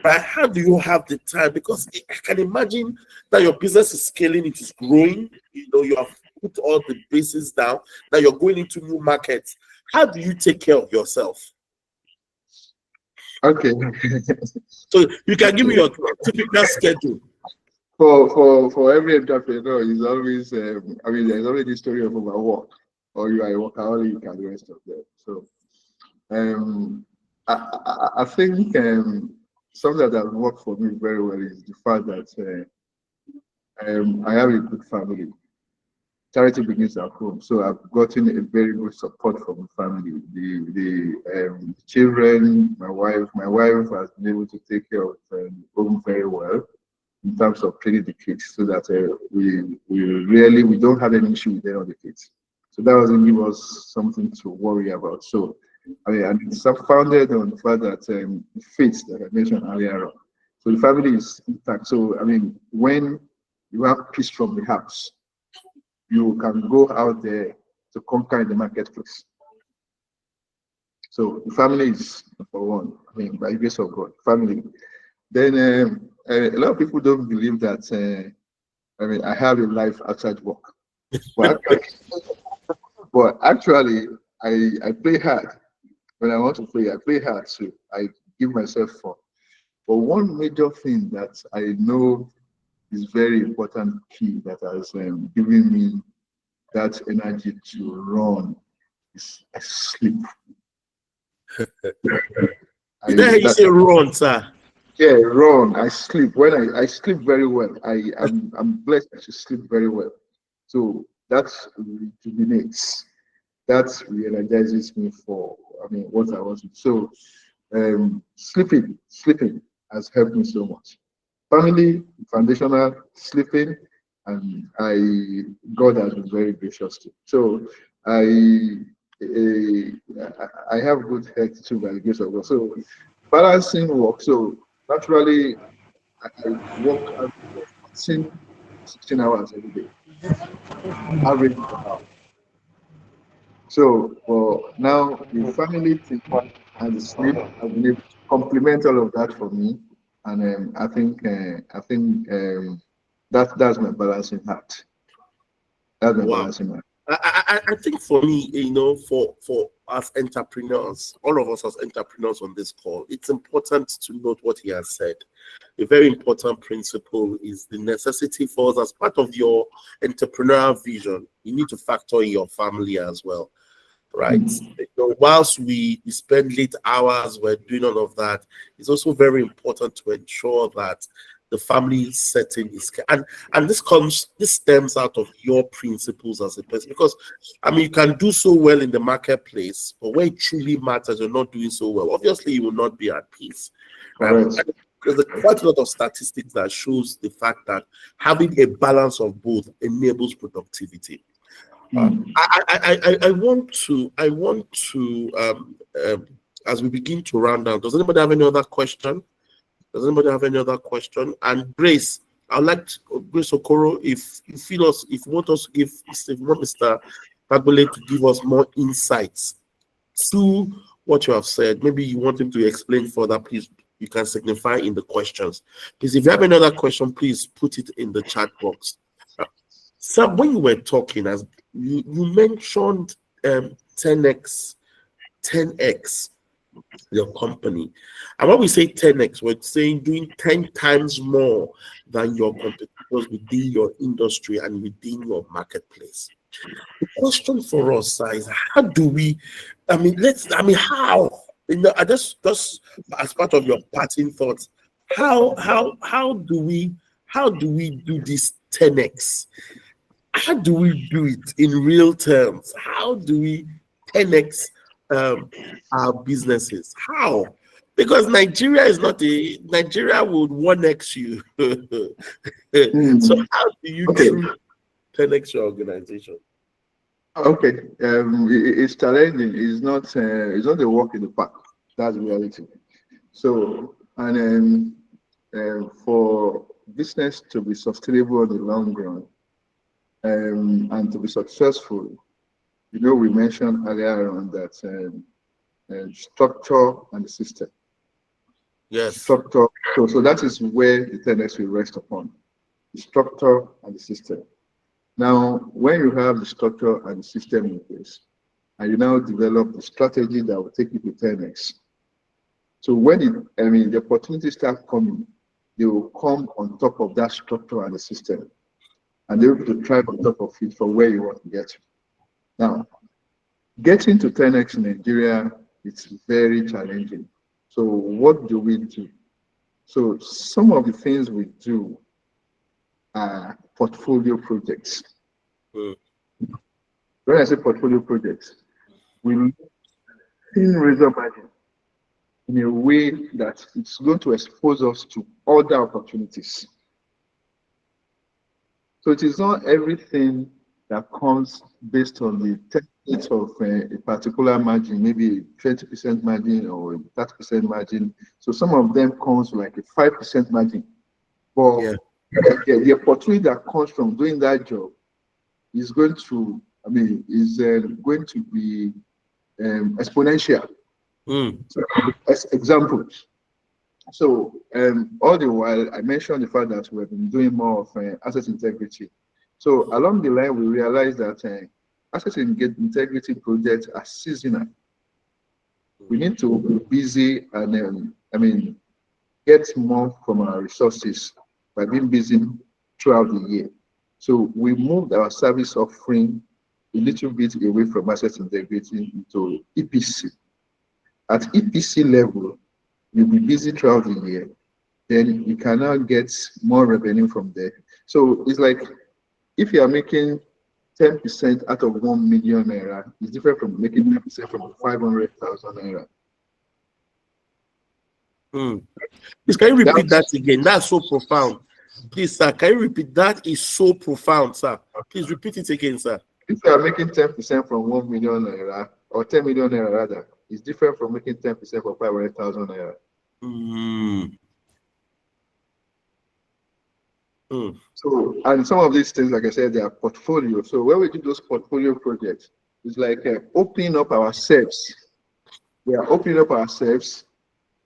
but how do you have the time? Because I can imagine that your business is scaling, it is growing. You have put all the bases down. Now you're going into new markets. How do you take care of yourself? Okay. So you can give me your typical schedule. For every entrepreneur, is always there's always this story of overwork, or you are a workaholic and the rest of them. So I think something that has worked for me very well is the fact that I have a good family. Charity begins at home, so I've gotten a very good support from the family. The children, my wife has been able to take care of home very well in terms of training the kids, so that we don't have any issue with any of the kids. So that doesn't give us something to worry about. So and it's founded on the fact that the faith that I mentioned earlier on. So the family is intact. So when you have peace from the house, you can go out there to conquer in the marketplace. So the family is number one. By the grace of God, family. Then a lot of people don't believe that. I have a life outside work, but actually, I play hard. When I want to play, I play hard. So I give myself fun. But one major thing that I know is very important key that has given me that energy to run is I sleep. You say run, sir. Yeah, run. I sleep. When I sleep very well. I'm blessed to sleep very well. So that rejuvenates. That re-energizes me for what I want to do. So sleeping has helped me so much. Family, foundational, sleeping, and God has been very gracious too. So I have good health too by the grace of God. So balancing work. So naturally I work 16 hours every day. Average per hour. So for now the family thing and the sleep have been able to complement all of that for me. And I think that's my balancing act. That's my balancing act. I think for me, for us entrepreneurs, all of us as entrepreneurs on this call, it's important to note what he has said. A very important principle is the necessity for us, as part of your entrepreneurial vision, you need to factor in your family as well, right? Whilst we spend late hours, we're doing all of that, it's also very important to ensure that the family setting is, and this stems out of your principles as a person, because you can do so well in the marketplace, but when it truly matters, you're not doing so well. Obviously, you will not be at peace. there's quite a lot of statistics that shows the fact that having a balance of both enables productivity. I want to as we begin to round down. Does anybody have any other question? And Grace, I'd like to, Grace Okoro, if you want Mr. Fagbule to give us more insights to what you have said, maybe you want him to explain further, please, you can signify in the questions. Please, if you have another question, please put it in the chat box. So when you were talking, as you mentioned 10x, your company. And when we say 10x, we're saying doing 10 times more than your competitors within your industry and within your marketplace. The question for us, sir, is how do we, how? I just as part of your parting thoughts, how do we do this 10x? How do we do it in real terms? How do we 10x our businesses? How? Because Nigeria would 1x you. So how do you truly 10x your organization? Okay, it's challenging. It's not a walk in the park. That's the reality. So, and for business to be sustainable in the long run, and to be successful, we mentioned earlier on that structure and the system. Yes. Structure. So that is where the 10x will rest upon. The structure and the system. Now, when you have the structure and the system in place, and you now develop the strategy that will take you to 10x. So when the opportunities start coming, they will come on top of that structure and the system, and they're able to thrive on top of it for where you want to get to. Now, getting to 10x in Nigeria, it's very challenging. So what do we do? So some of the things we do are portfolio projects. When I say portfolio projects, we look in razor margin in a way that it's going to expose us to other opportunities. So it is not everything that comes based on the techniques of a particular margin, maybe 20% margin or 30% margin. So some of them comes like a 5% margin. But the opportunity that comes from doing that job is going to, going to be exponential. So, as examples. So all the while, I mentioned the fact that we have been doing more of asset integrity. So along the line, we realized that asset integrity projects are seasonal. We need to be busy and get more from our resources by being busy throughout the year. So we moved our service offering a little bit away from asset integrity into EPC. At EPC level, you'll be busy throughout the year, then you can now get more revenue from there. So it's like if you are making 10% out of 1 million naira, it's different from making 10% from 500,000 naira. Please, can you repeat that again? That's so profound. Please, sir, can you repeat? That is so profound, sir. Please repeat it again, sir. If you are making 10% from 1 million naira, or 10 million naira rather, it's different from making 10% from 500,000 naira. So, and some of these things, like I said, they are portfolio. So when we do those portfolio projects, it's like opening up ourselves. We are opening up ourselves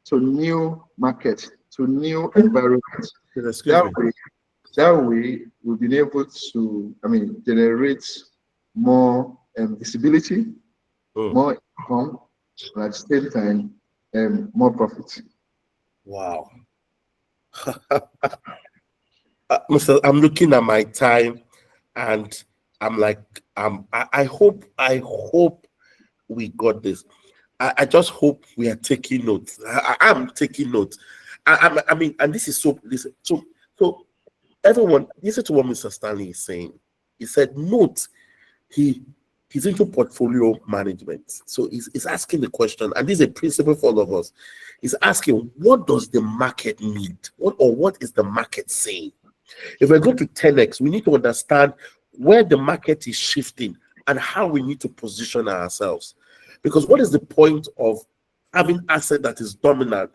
to new markets, to new environments. That way, we've been able to, generate more visibility, more income, and at the same time, more profit. Wow. I'm looking at my time, and I'm like, I hope we got this. I just hope we are taking notes. I'm taking notes. And this is so. So everyone, listen to what Mr. Stanley is saying. He said, note. He He's into portfolio management. So he's asking the question, and this is a principle for all of us. He's asking, what does the market need? What is the market saying? If we're going to 10x, we need to understand where the market is shifting and how we need to position ourselves. Because what is the point of having asset that is dominant,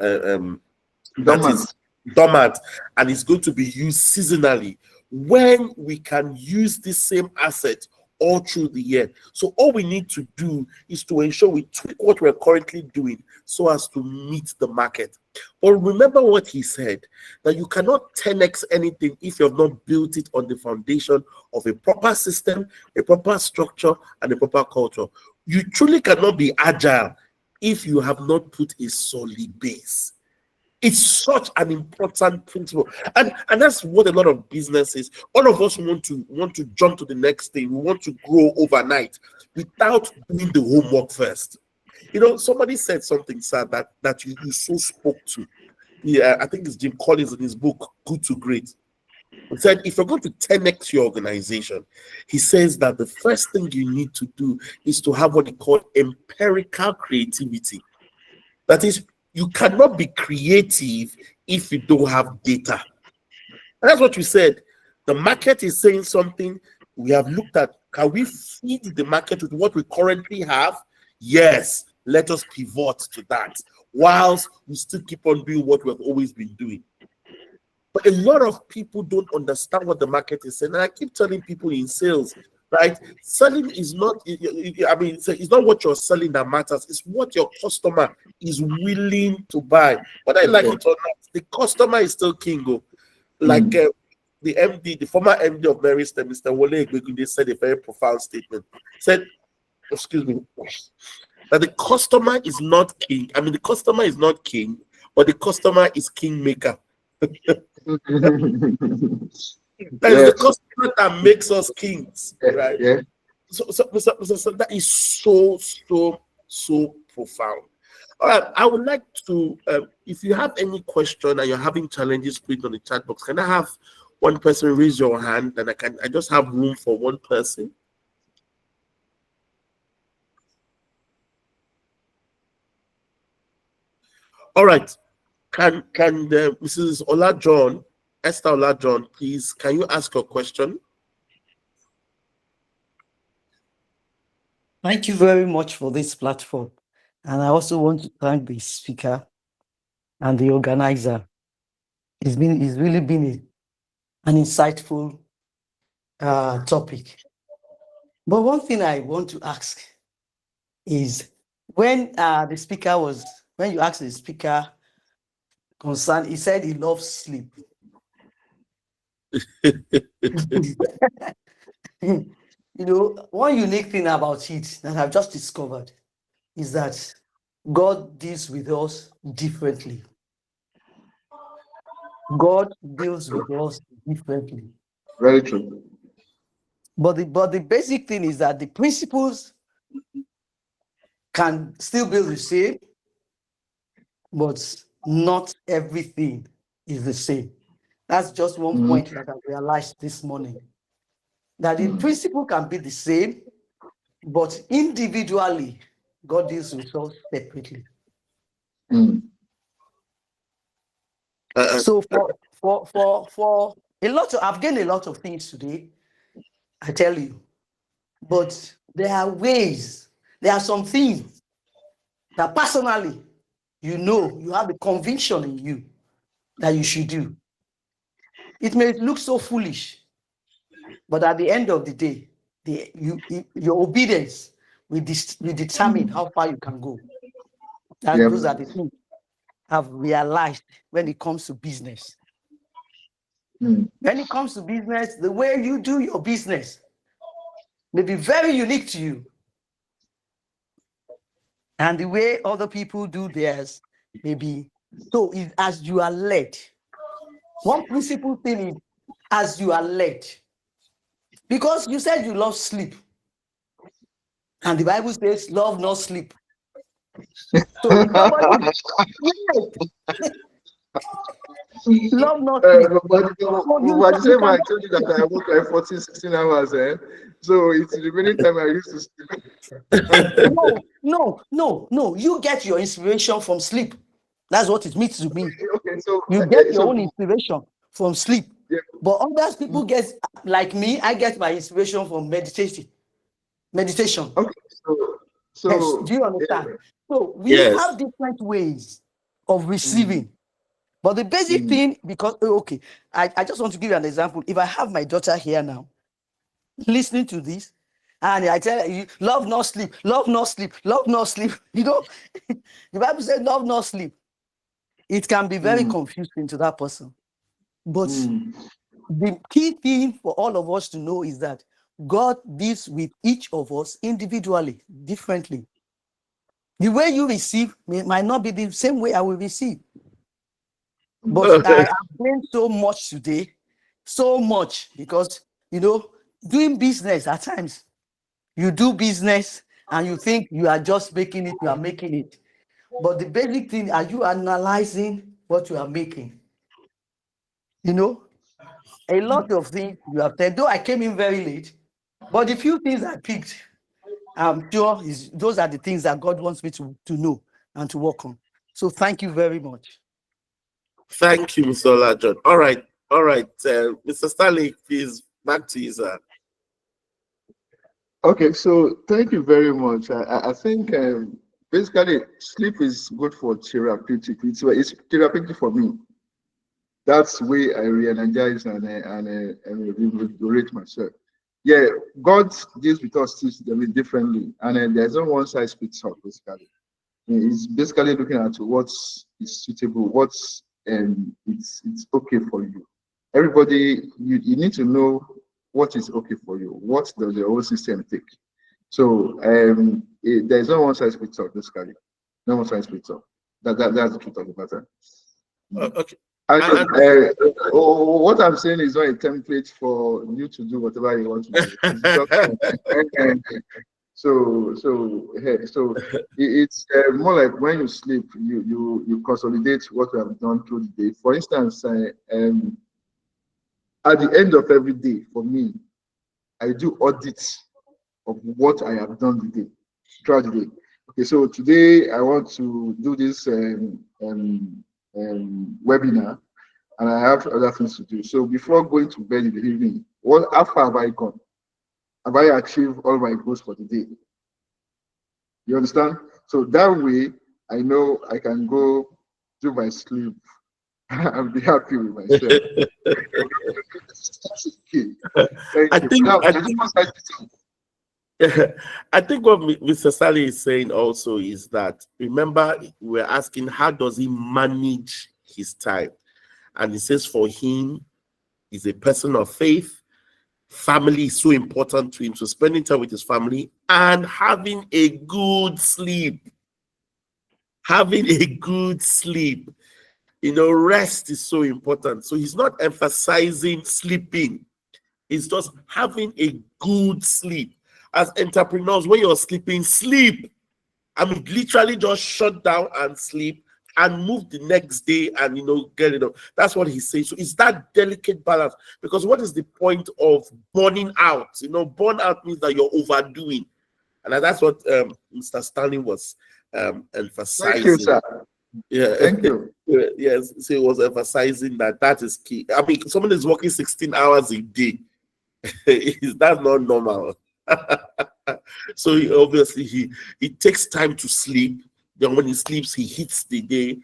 dormant, and is going to be used seasonally, when we can use this same asset all through the year? So all we need to do is to ensure we tweak what we're currently doing so as to meet the market. But remember what he said, that you cannot 10x anything if you have not built it on the foundation of a proper system, a proper structure, and a proper culture. You truly cannot be agile if you have not put a solid base. It's such an important principle, and that's what a lot of businesses, all of us want to jump to the next thing. We want to grow overnight without doing the homework first. Somebody said something sad that you so spoke to. Yeah, I think it's Jim Collins in his book Good to Great. He said, if you're going to 10x your organization, he says that the first thing you need to do is to have what he called empirical creativity. That is, you cannot be creative if you don't have data. And that's what we said. The market is saying something. We have looked at, can we feed the market with what we currently have? Yes, let us pivot to that, whilst we still keep on doing what we've always been doing. But a lot of people don't understand what the market is saying. And I keep telling people in sales, right? Selling is not, it's not what you're selling that matters. It's what your customer is willing to buy. Whether I like it or not, the customer is still king. Like the former MD of Mary Stem, Mr. Wole Egbegunde, said a very profound statement. Said, excuse me, that the customer is not king. I mean, the customer is not king, but the customer is kingmaker. That is the customer that makes us kings, right? Yeah. So that is so profound. All right, I would like to, if you have any question and you're having challenges, put it on the chat box. Can I have one person raise your hand, and I just have room for one person? All right. Can Mrs. Olajon, Esther Olajon, please, can you ask your question? Thank you very much for this platform. And I also want to thank the speaker and the organizer. It's really been an insightful topic. But one thing I want to ask is, when you asked the speaker concerned, he said he loves sleep. One unique thing about it that I've just discovered is that God deals with us differently. God deals with us differently. Very true. But the basic thing is that the principles can still be the same, but not everything is the same. That's just one point that I realized this morning. That the principle can be the same, but individually, God deals with us separately. So for I've gained a lot of things today, I tell you. But there are some things that personally, you have a conviction in you that you should do. It may look so foolish, but at the end of the day, your obedience will determine how far you can go. Those are the things I've realized when it comes to business. When it comes to business, the way you do your business may be very unique to you. And the way other people do theirs may be. So as you are led. One principal thing is as you are led. Because you said you love sleep. And the Bible says, love not sleep. So if somebody Love not sleep. But So the you same I cannot. told you that I work like 14, 16 hours, eh? So it's the remaining time I used to sleep. No. You get your inspiration from sleep. That's what it means to me. Okay, so You get your so own inspiration from sleep. yeah. But others people get, like me, I get my inspiration from meditation. Okay, so Yes, do you yeah. understand? So we Yes. have different ways of Mm, receiving. But the basic mm, thing, because okay, I just want to give you an example. If I have my daughter here now, listening to this, and I tell you, love not sleep, love not sleep, love not sleep. You know, the Bible says love not sleep. It can be very mm, confusing to that person. But mm. the key thing for all of us to know is that God deals with each of us individually, differently. The way you receive might not be the same way I will receive. But I have learned so much today, so much, because, doing business at times, you do business and you think you are just making it, you are making it. But the basic thing, are you analyzing what you are making? A lot of things you have said, though I came in very late, but the few things I picked, I'm sure those are the things that God wants me to know and to work on. So thank you very much. Thank you, Mr. Olajon. All right. Mr. Stanley, please, back to you, sir. Okay, so thank you very much. I think basically sleep is good for therapeutic. It's therapeutic for me. That's the way I re-energize and revigorate myself. Yeah, God deals with us differently, and there's no one size fits all. Basically, it's basically looking at what's is suitable, what's it's okay for you. Everybody, you need to know what is okay for you. What does your whole system take? So there's no one size fits all. Basically, no one size fits all. That's the truth of the matter. Okay. I And, don't, what I'm saying is not a template for you to do whatever you want to do. It's just it's more like when you sleep, you consolidate what you have done through the day. For instance, at the end of every day, for me, I do audits of what I have done the day throughout the day. Okay, so today I want to do this webinar, and I have other things to do. So before going to bed in the evening, how far have I gone? Have I achieved all my goals for the day? You understand? So that way, I know I can go do my sleep and be happy with myself. Okay. I Thank you. think Now, I think I think what Mr. Sally is saying also is that, remember, we're asking how does he manage his time, and he says for him, he's a person of faith. Family is so important to him, so spending time with his family and having a good sleep. Having a good sleep. Rest is so important. So he's not emphasizing sleeping. It's just having a good sleep. As entrepreneurs, when you're sleeping, sleep. I mean, literally just shut down and sleep and move the next day and, get it up. That's what he's saying. So it's that delicate balance, because what is the point of burning out? Burnout means that you're overdoing. And that's what Mr. Stanley was Thank you, emphasizing. sir. Yeah. Thank you. Yes. So he was emphasizing that is key. I mean, someone is working 16 hours a day. Is that not normal? So he takes time to sleep. Then when he sleeps, he hits the day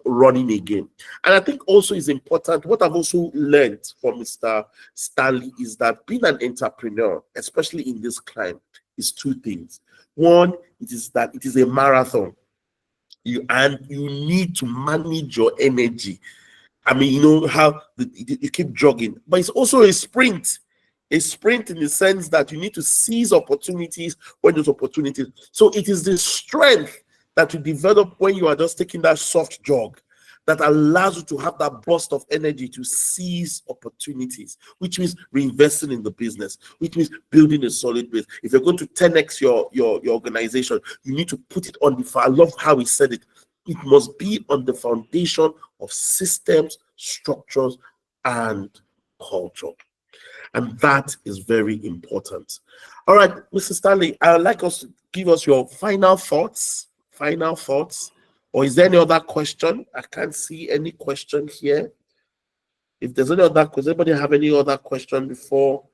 running again. And I think also is important. What I've also learned from Mr. Stanley is that being an entrepreneur, especially in this climate, is two things. One, it is that it is a marathon. You need to manage your energy. I mean, how you keep jogging, but it's also a sprint. A sprint in the sense that you need to seize opportunities when those opportunities. So it is the strength that you develop when you are just taking that soft jog that allows you to have that burst of energy to seize opportunities, which means reinvesting in the business, which means building a solid base. If you're going to 10x your organization, you need to put it on I love how he said it. It must be on the foundation of systems, structures, and culture. And that is very important. All right, Mr. Stanley, I would like us to give us your final thoughts. Final thoughts. Or is there any other question? I can't see any question here. If there's any other question, anybody have any other question before?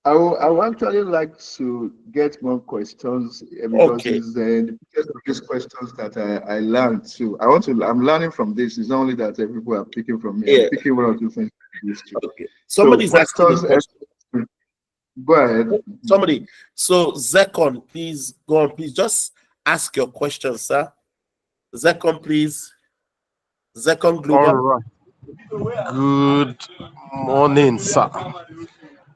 I would actually like to get more questions because Okay. it's the because of these questions that I learned too. I'm learning from this. It's not only that people are picking from me. Yeah. I'm picking one or two things from this too. Okay. Somebody's asking a question. Go ahead. Somebody. So Zekon, please go on. Please just ask your question, sir. Zekon, please. Zekon Global. All right. Good morning, sir.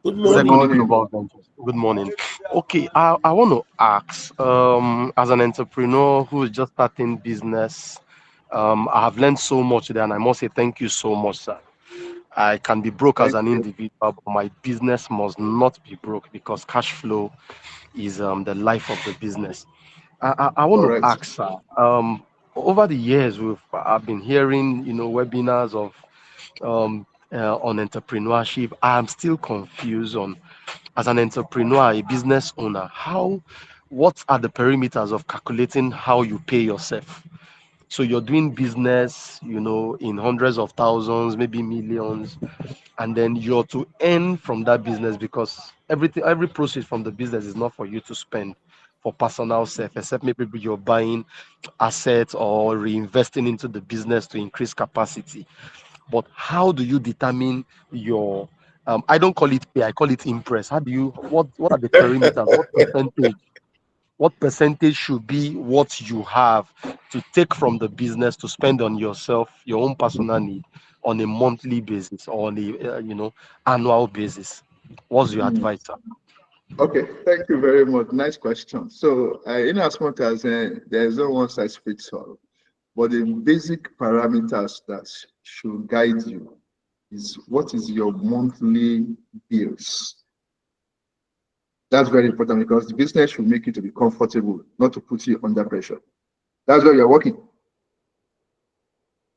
Good Second morning. Global Ventures. Good morning. Okay, I want to ask, as an entrepreneur who is just starting business, I have learned so much today, and I must say thank you so much, sir. I can be broke as Thank an you. individual, but my business must not be broke because cash flow is the life of the business. I want to Correct. ask, sir. Over the years, I've been hearing, webinars of on entrepreneurship. I'm still confused on, as an entrepreneur, a business owner, what are the perimeters of calculating how you pay yourself? So you're doing business, in hundreds of thousands, maybe millions, and then you're to earn from that business because every proceed from the business is not for you to spend for personal self, except maybe you're buying assets or reinvesting into the business to increase capacity. But how do you determine your I don't call it pay, I call it impress. How do you what are the perimeters? What percentage should be what you have to take from the business to spend on yourself, your own personal need, on a monthly basis or on a annual basis? What's your Mm. advice, sir? Okay, thank you very much. Nice question. So, in as much as there's no one size fits all, but the basic parameters that should guide you is what is your monthly bills. That's very important because the business should make you to be comfortable, not to put you under pressure. That's why you're working.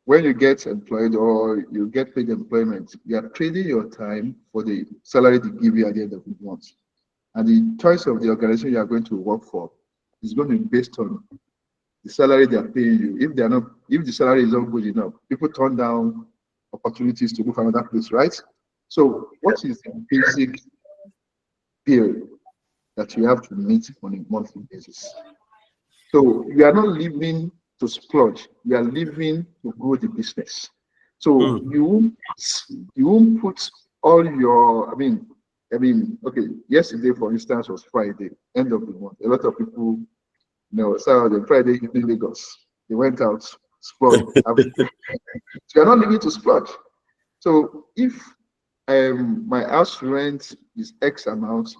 When you get employed or you get paid employment, you are trading your time for the salary they give you at the end of the month. And the choice of the organization you are going to work for is going to be based on the salary they are paying you. If the salary is not good enough, people turn down opportunities to look for another place, right? So, what is the basic bill that you have to meet on a monthly basis? So, you are not living to splurge; you are living to grow the business. So, Mm. you won't put all your. Okay. Yesterday, for instance, was Friday, end of the month. A lot of people, Saturday, Friday, evening Lagos. They went out, splurge. So you're not living to splurge. So if my house rent is X amount,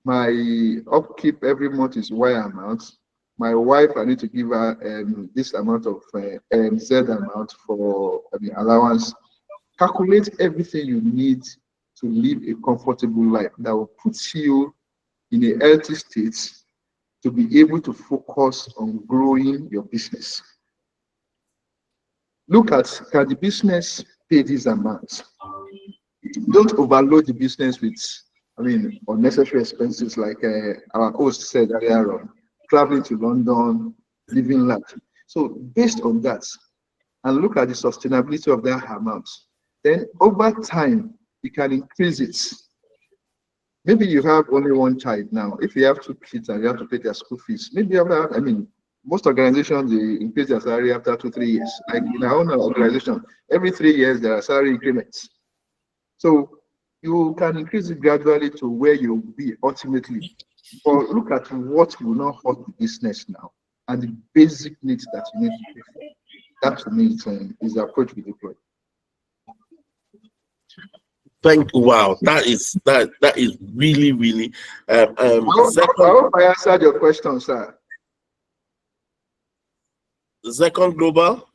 my upkeep every month is Y amount. My wife, I need to give her this amount of Z amount for allowance. Calculate everything you need to live a comfortable life that will put you in a healthy state to be able to focus on growing your business. Look at, can the business pay these amounts? Don't overload the business with, unnecessary expenses like our host said earlier on, traveling to London, living large. So based on that, and look at the sustainability of that amount, then over time, you can increase it. Maybe you have only one child now. If you have two kids and you have to pay their school fees, maybe most organizations they increase their salary after 2-3 years. Like in our own organization, every 3 years there are salary increments. So you can increase it gradually to where you'll be ultimately. But look at what will not hurt the business now and the basic needs that you need to pay for. That to me is the approach we deploy. Thank you. Wow, that is really, really I hope I answered your question, sir. Second Global.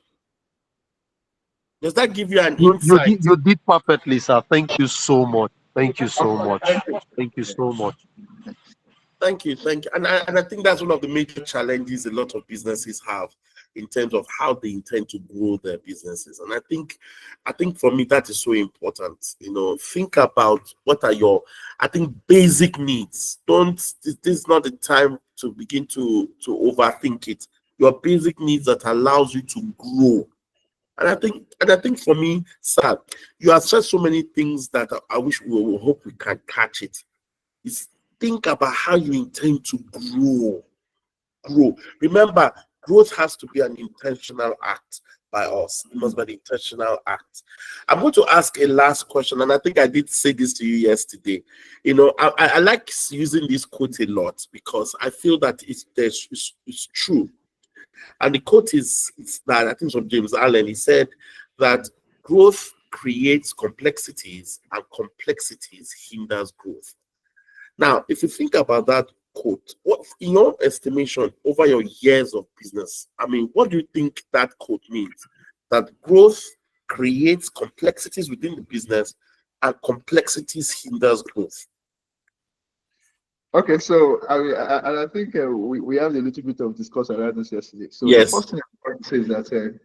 Does that give you an You insight? did perfectly, sir. Thank you so much. Thank you so much. Thank you. Thank you so much. Thank you. And I think that's one of the major challenges a lot of businesses have. in terms of how they intend to grow their businesses. And I think for me that is so important. Think about what are your, I think, basic needs. This is not the time to begin to overthink it. Your basic needs that allows you to grow. And I think for me, sir, you have said so many things that I wish we hope we can catch it. Is think about how you intend to grow. Remember, growth has to be an intentional act by us. It must be an intentional act. I'm going to ask a last question, and I think I did say this to you yesterday. I like using this quote a lot because I feel that it's true. And the quote is that I think it's from James Allen. He said that growth creates complexities and complexities hinders growth. Now, if you think about that quote, what, in your estimation, over your years of business, what do you think that quote means? That growth creates complexities within the business and complexities hinders growth. Okay, so I think we had a little bit of discussion around this yesterday. So Yes. the first thing I want to say is that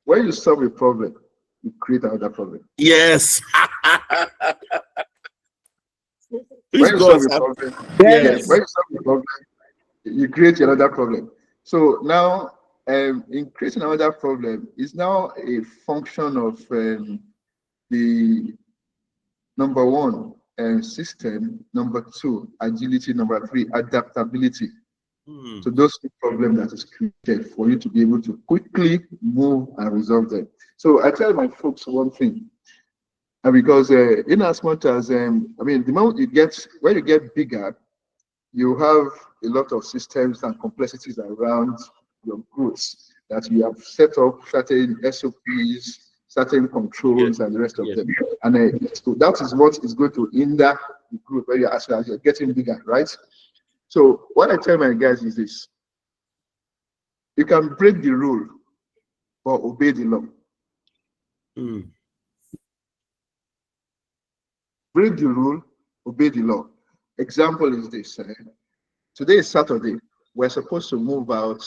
when you solve a problem, you create another problem. Yes. When you solve a problem, Yes. when you solve a problem, you create another problem. So now, in creating another problem, is now a function of the number one, system, number two, agility, number three, adaptability to those problems that is created for you to be able to quickly move and resolve them. So I tell my folks one thing, and because in as much as the moment when you get bigger, you have a lot of systems and complexities around your goods that you have set up certain SOPs, certain controls, and the rest of them. And so that is what is going to hinder the group when as you're getting bigger, right? So what I tell my guys is this: you can break the rule, but obey the law. Break the rule, obey the law. Example is this: today is Saturday. We're supposed to move out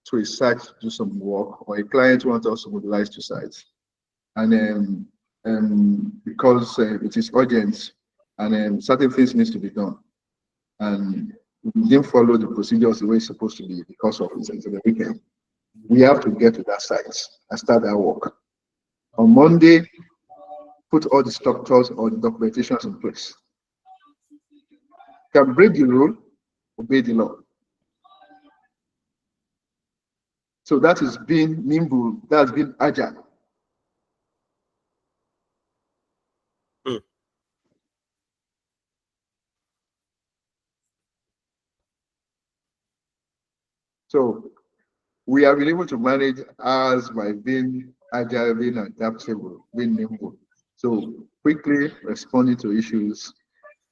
to a site to do some work, or a client wants us to mobilize to sites. And because it is urgent and certain things needs to be done, and we didn't follow the procedures the way it's supposed to be because of it's the weekend, we have to get to that site and start that work. On Monday, put all the structures or the documentations in place. You can break the rule, obey the law. So that is being nimble, that's being agile. So we have been able to manage ours by being agile, being adaptable, being nimble. So quickly responding to issues,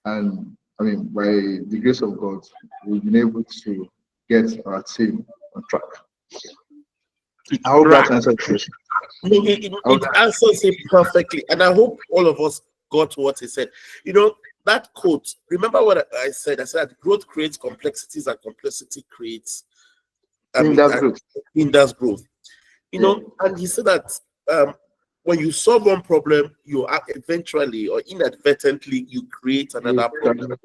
and by the grace of God, we've been able to get our team on track. I hope that answers the question. It answers it perfectly, and I hope all of us got what he said. That quote, remember what I said? I said growth creates complexities and complexity creates hinders growth. And he said that when you solve one problem, you are eventually or inadvertently you create another problem.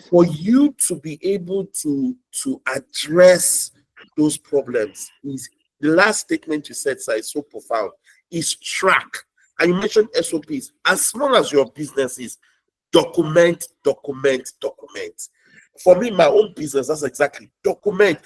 For you to be able to address those problems, is the last statement you said, sir, is so profound. Is track. And you mentioned SOPs. As long as your business is document. For me, my own business, that's exactly document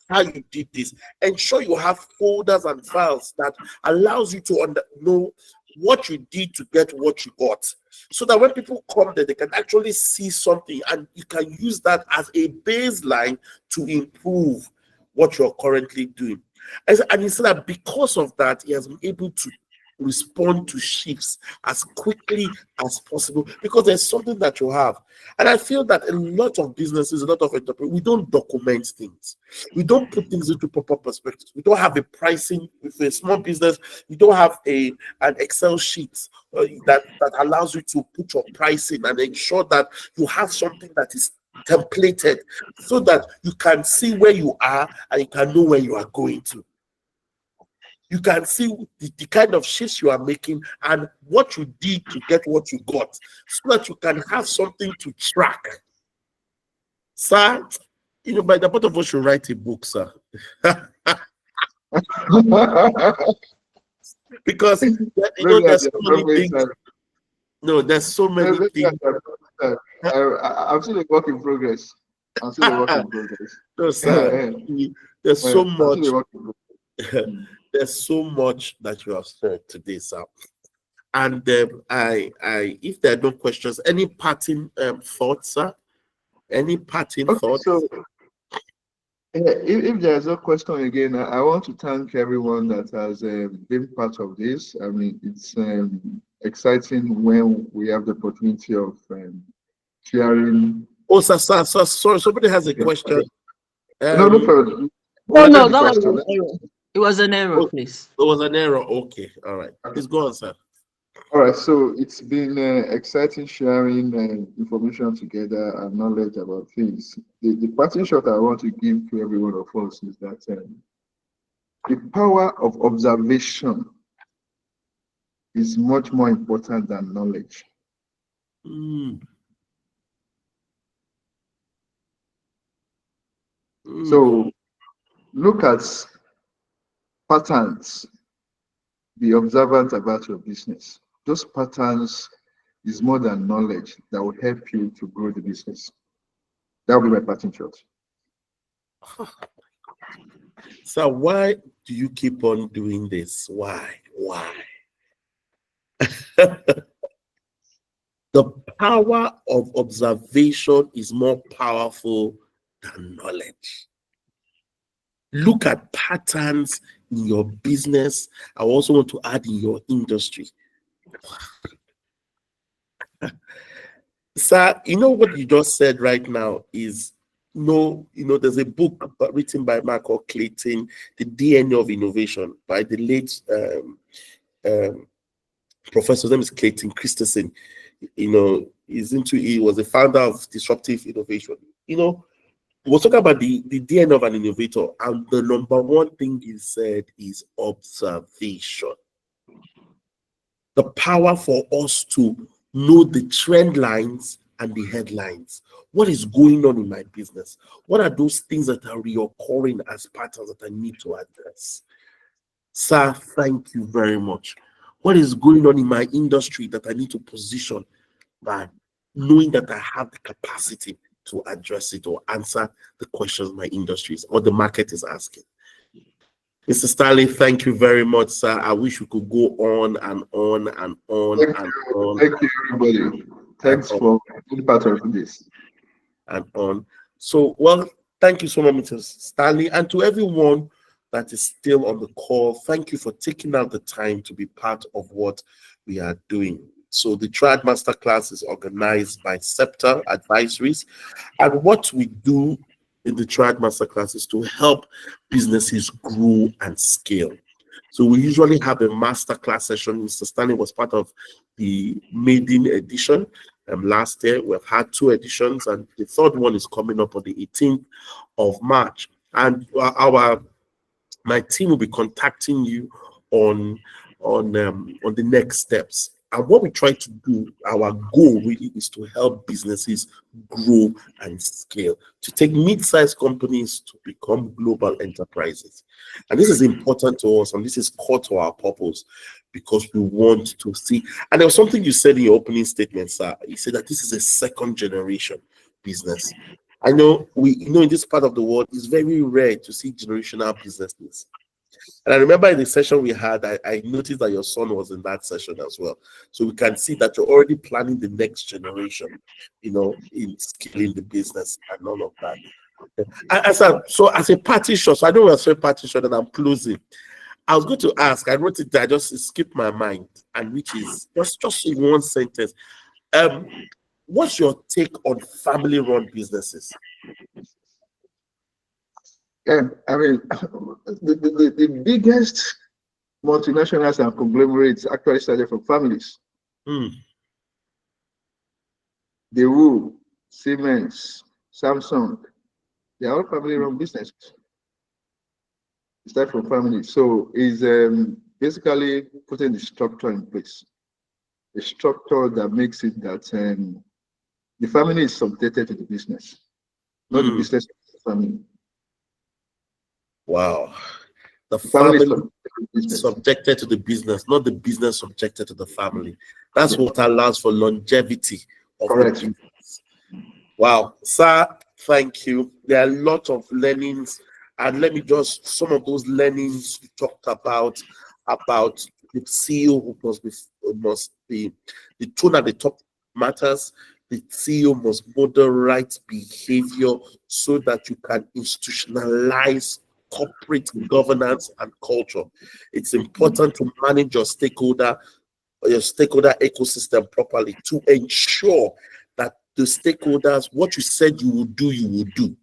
how you did this. Ensure you have folders and files that allows you to know what you did to get what you got, so that when people come there, they can actually see something, and you can use that as a baseline to improve what you're currently doing. And he said that because of that, he has been able to respond to shifts as quickly as possible, because there's something that you have. And I feel that a lot of businesses, a lot of entrepreneurs, we don't document things. We don't put things into proper perspective. We don't have a pricing. With a small business, we don't have an Excel sheet that allows you to put your pricing and ensure that you have something that is templated so that you can see where you are and you can know where you are going to. You can see the kind of shifts you are making and what you did to get what you got, so that you can have something to track. Sir, by the both of us should write a book, sir. Because there's so many things. No, there's so many things. I'm still a work in progress. No, sir. There's so much. There's so much that you have said today, sir. And if there are no questions, any parting thoughts, sir? Any parting thoughts? So, if there's no question again, I want to thank everyone that has been part of this. I mean, it's exciting when we have the opportunity of sharing. Oh, sir, sorry, somebody has a question. No problem. No, that was an error. It was an error, please. It was an error. Okay, all right. Please go on, sir. All right, so it's been exciting sharing information together and knowledge about things. The parting shot I want to give to every one of us is that the power of observation is much more important than knowledge. So look at patterns. Be observant about your business. Those patterns is more than knowledge that will help you to grow the business. That will be my parting shot. So why do you keep on doing this? Why? The power of observation is more powerful than knowledge. Look at patterns in your business. I also want to add in your industry. Sir, what you just said right now is, there's a book written by Michael Clayton, The DNA of Innovation, by the late professor. His name is Clayton Christensen. He was the founder of disruptive innovation. We're talking about the DNA of an innovator, and the number one thing he said is observation. The power for us to know the trend lines and the headlines. What is going on in my business? What are those things that are reoccurring as patterns that I need to address? Sir, thank you very much. What is going on in my industry that I need to position by knowing that I have the capacity to address it or answer the questions my industry is or the market is asking? Mr. Stanley, thank you very much, sir. I wish we could go on and on and on and on. Thank you, everybody. Thanks for being part of this. And on. So, well, thank you so much, Mr. Stanley. And to everyone that is still on the call, thank you for taking out the time to be part of what we are doing. So the Triad Masterclass is organized by Scepter Advisories. And what we do in the Triad Masterclass is to help businesses grow and scale. So we usually have a masterclass session. Mr. Stanley was part of the maiden edition last year. We've had 2 editions, and the third one is coming up on the 18th of March. And my team will be contacting you on the next steps. And what we try to do, our goal really is to help businesses grow and scale, to take mid-sized companies to become global enterprises. And this is important to us, and this is core to our purpose, because we want to see. And there was something you said in your opening statement, sir. You said that this is a second generation business. I know in this part of the world, it's very rare to see generational businesses. And I remember in the session we had, I noticed that your son was in that session as well. So we can see that you're already planning the next generation, in scaling the business and all of that. So as a party shot, so I know we're saying party shot and I'm closing. I was going to ask, I wrote it there, I just skipped my mind, and which is just in one sentence. What's your take on family-run businesses? Yeah, I mean, the biggest multinationals and conglomerates actually started from families. The Siemens, Samsung. They're all family-run businesses. Start from family. So is basically putting the structure in place. A structure that makes it that the family is subjected to the business, not the business to the family. Wow. The family is family subjected to the business, not the business subjected to the family. That's what allows for longevity of Correct. the business. Wow. Sir, thank you. There are a lot of learnings. And let me just, some of those learnings you talked about the CEO who must be the tone at the top matters. The CEO must model right behavior so that you can institutionalize corporate governance and culture. It's important to manage your stakeholder ecosystem properly to ensure that the stakeholders, what you said you will do,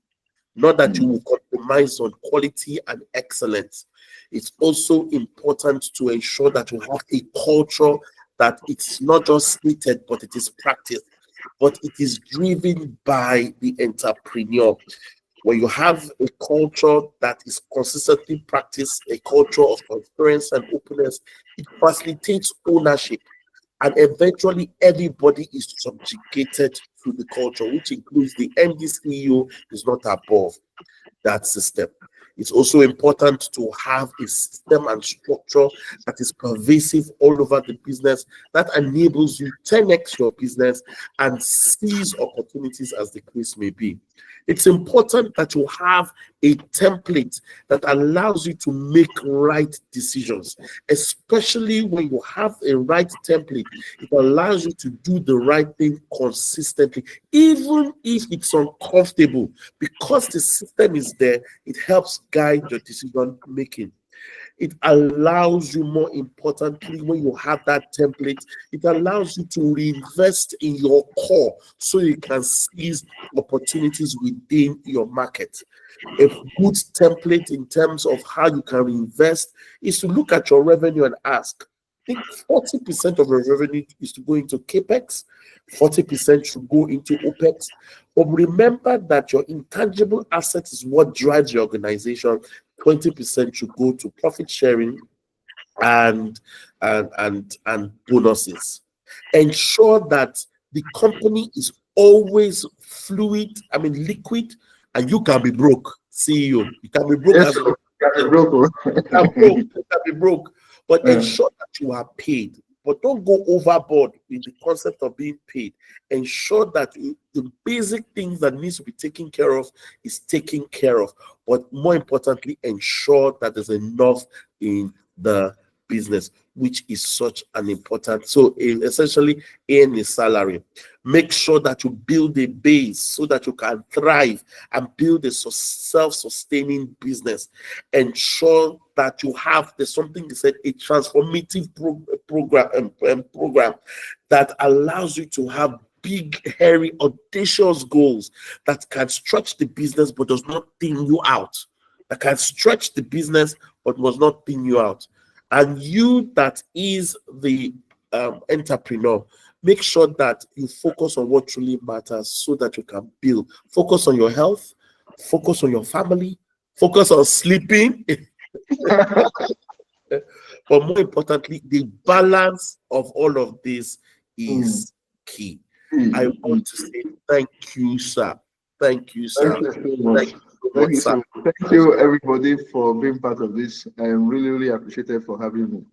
not that you will compromise on quality and excellence. It's also important to ensure that you have a culture that it's not just stated, but it is practiced, but it is driven by the entrepreneur. When you have a culture that is consistently practiced, a culture of transparency and openness, it facilitates ownership. And eventually, everybody is subjugated to the culture, which includes the MD CEO is not above that system. It's also important to have a system and structure that is pervasive all over the business that enables you 10x your business and seize opportunities as the case may be. It's important that you have a template that allows you to make right decisions, especially when you have a right template. It allows you to do the right thing consistently, even if it's uncomfortable, because the system is there. It helps guide your decision making. It allows you, more importantly, when you have that template, it allows you to reinvest in your core so you can seize opportunities within your market. A good template in terms of how you can reinvest is to look at your revenue and ask, I think 40% of your revenue is to go into capex, 40% should go into opex. But remember that your intangible asset is what drives your organization. 20% should go to profit sharing and bonuses. Ensure that the company is always fluid, liquid, and you can be broke. CEO, you can be broke Yes, as sir. well. Broke. You can be broke, but ensure that you are paid. But don't go overboard with the concept of being paid. Ensure that the basic things that needs to be taken care of is taken care of. But more importantly, ensure that there's enough in the business, which is such an important. So essentially, earn a salary. Make sure that you build a base so that you can thrive and build a self-sustaining business. Ensure that you have, there's something they said, a transformative program that allows you to have big, hairy, audacious goals that can stretch the business but does not thin you out. That can stretch the business but must not thin you out. And you that is the entrepreneur, make sure that you focus on what truly matters so that you can build. Focus on your health, focus on your family, focus on sleeping. But more importantly, the balance of all of this is key. I want to say thank you, sir. Thank you, sir. Thank you so much. Thank you, everybody, for being part of this. I am really, really appreciated for having me.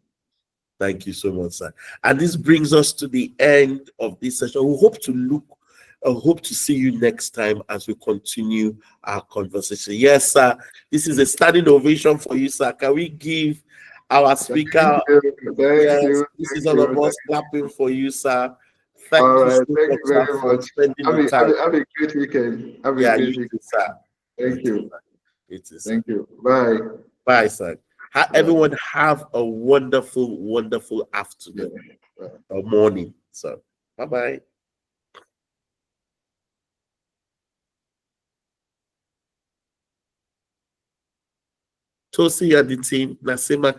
Thank you so much, sir. And this brings us to the end of this session. We hope to see you next time as we continue our conversation. Yes, sir. This is a standing ovation for you, sir. Can we give our speaker? Thank you. This is all of us clapping for you, sir. Thank you very much. Have a great weekend. Have a great weekend. Too, sir. Thank you. Thank you. Bye. Bye, sir. Everyone have a wonderful, wonderful afternoon or morning. So, bye-bye. Tosi and the team, Nasima.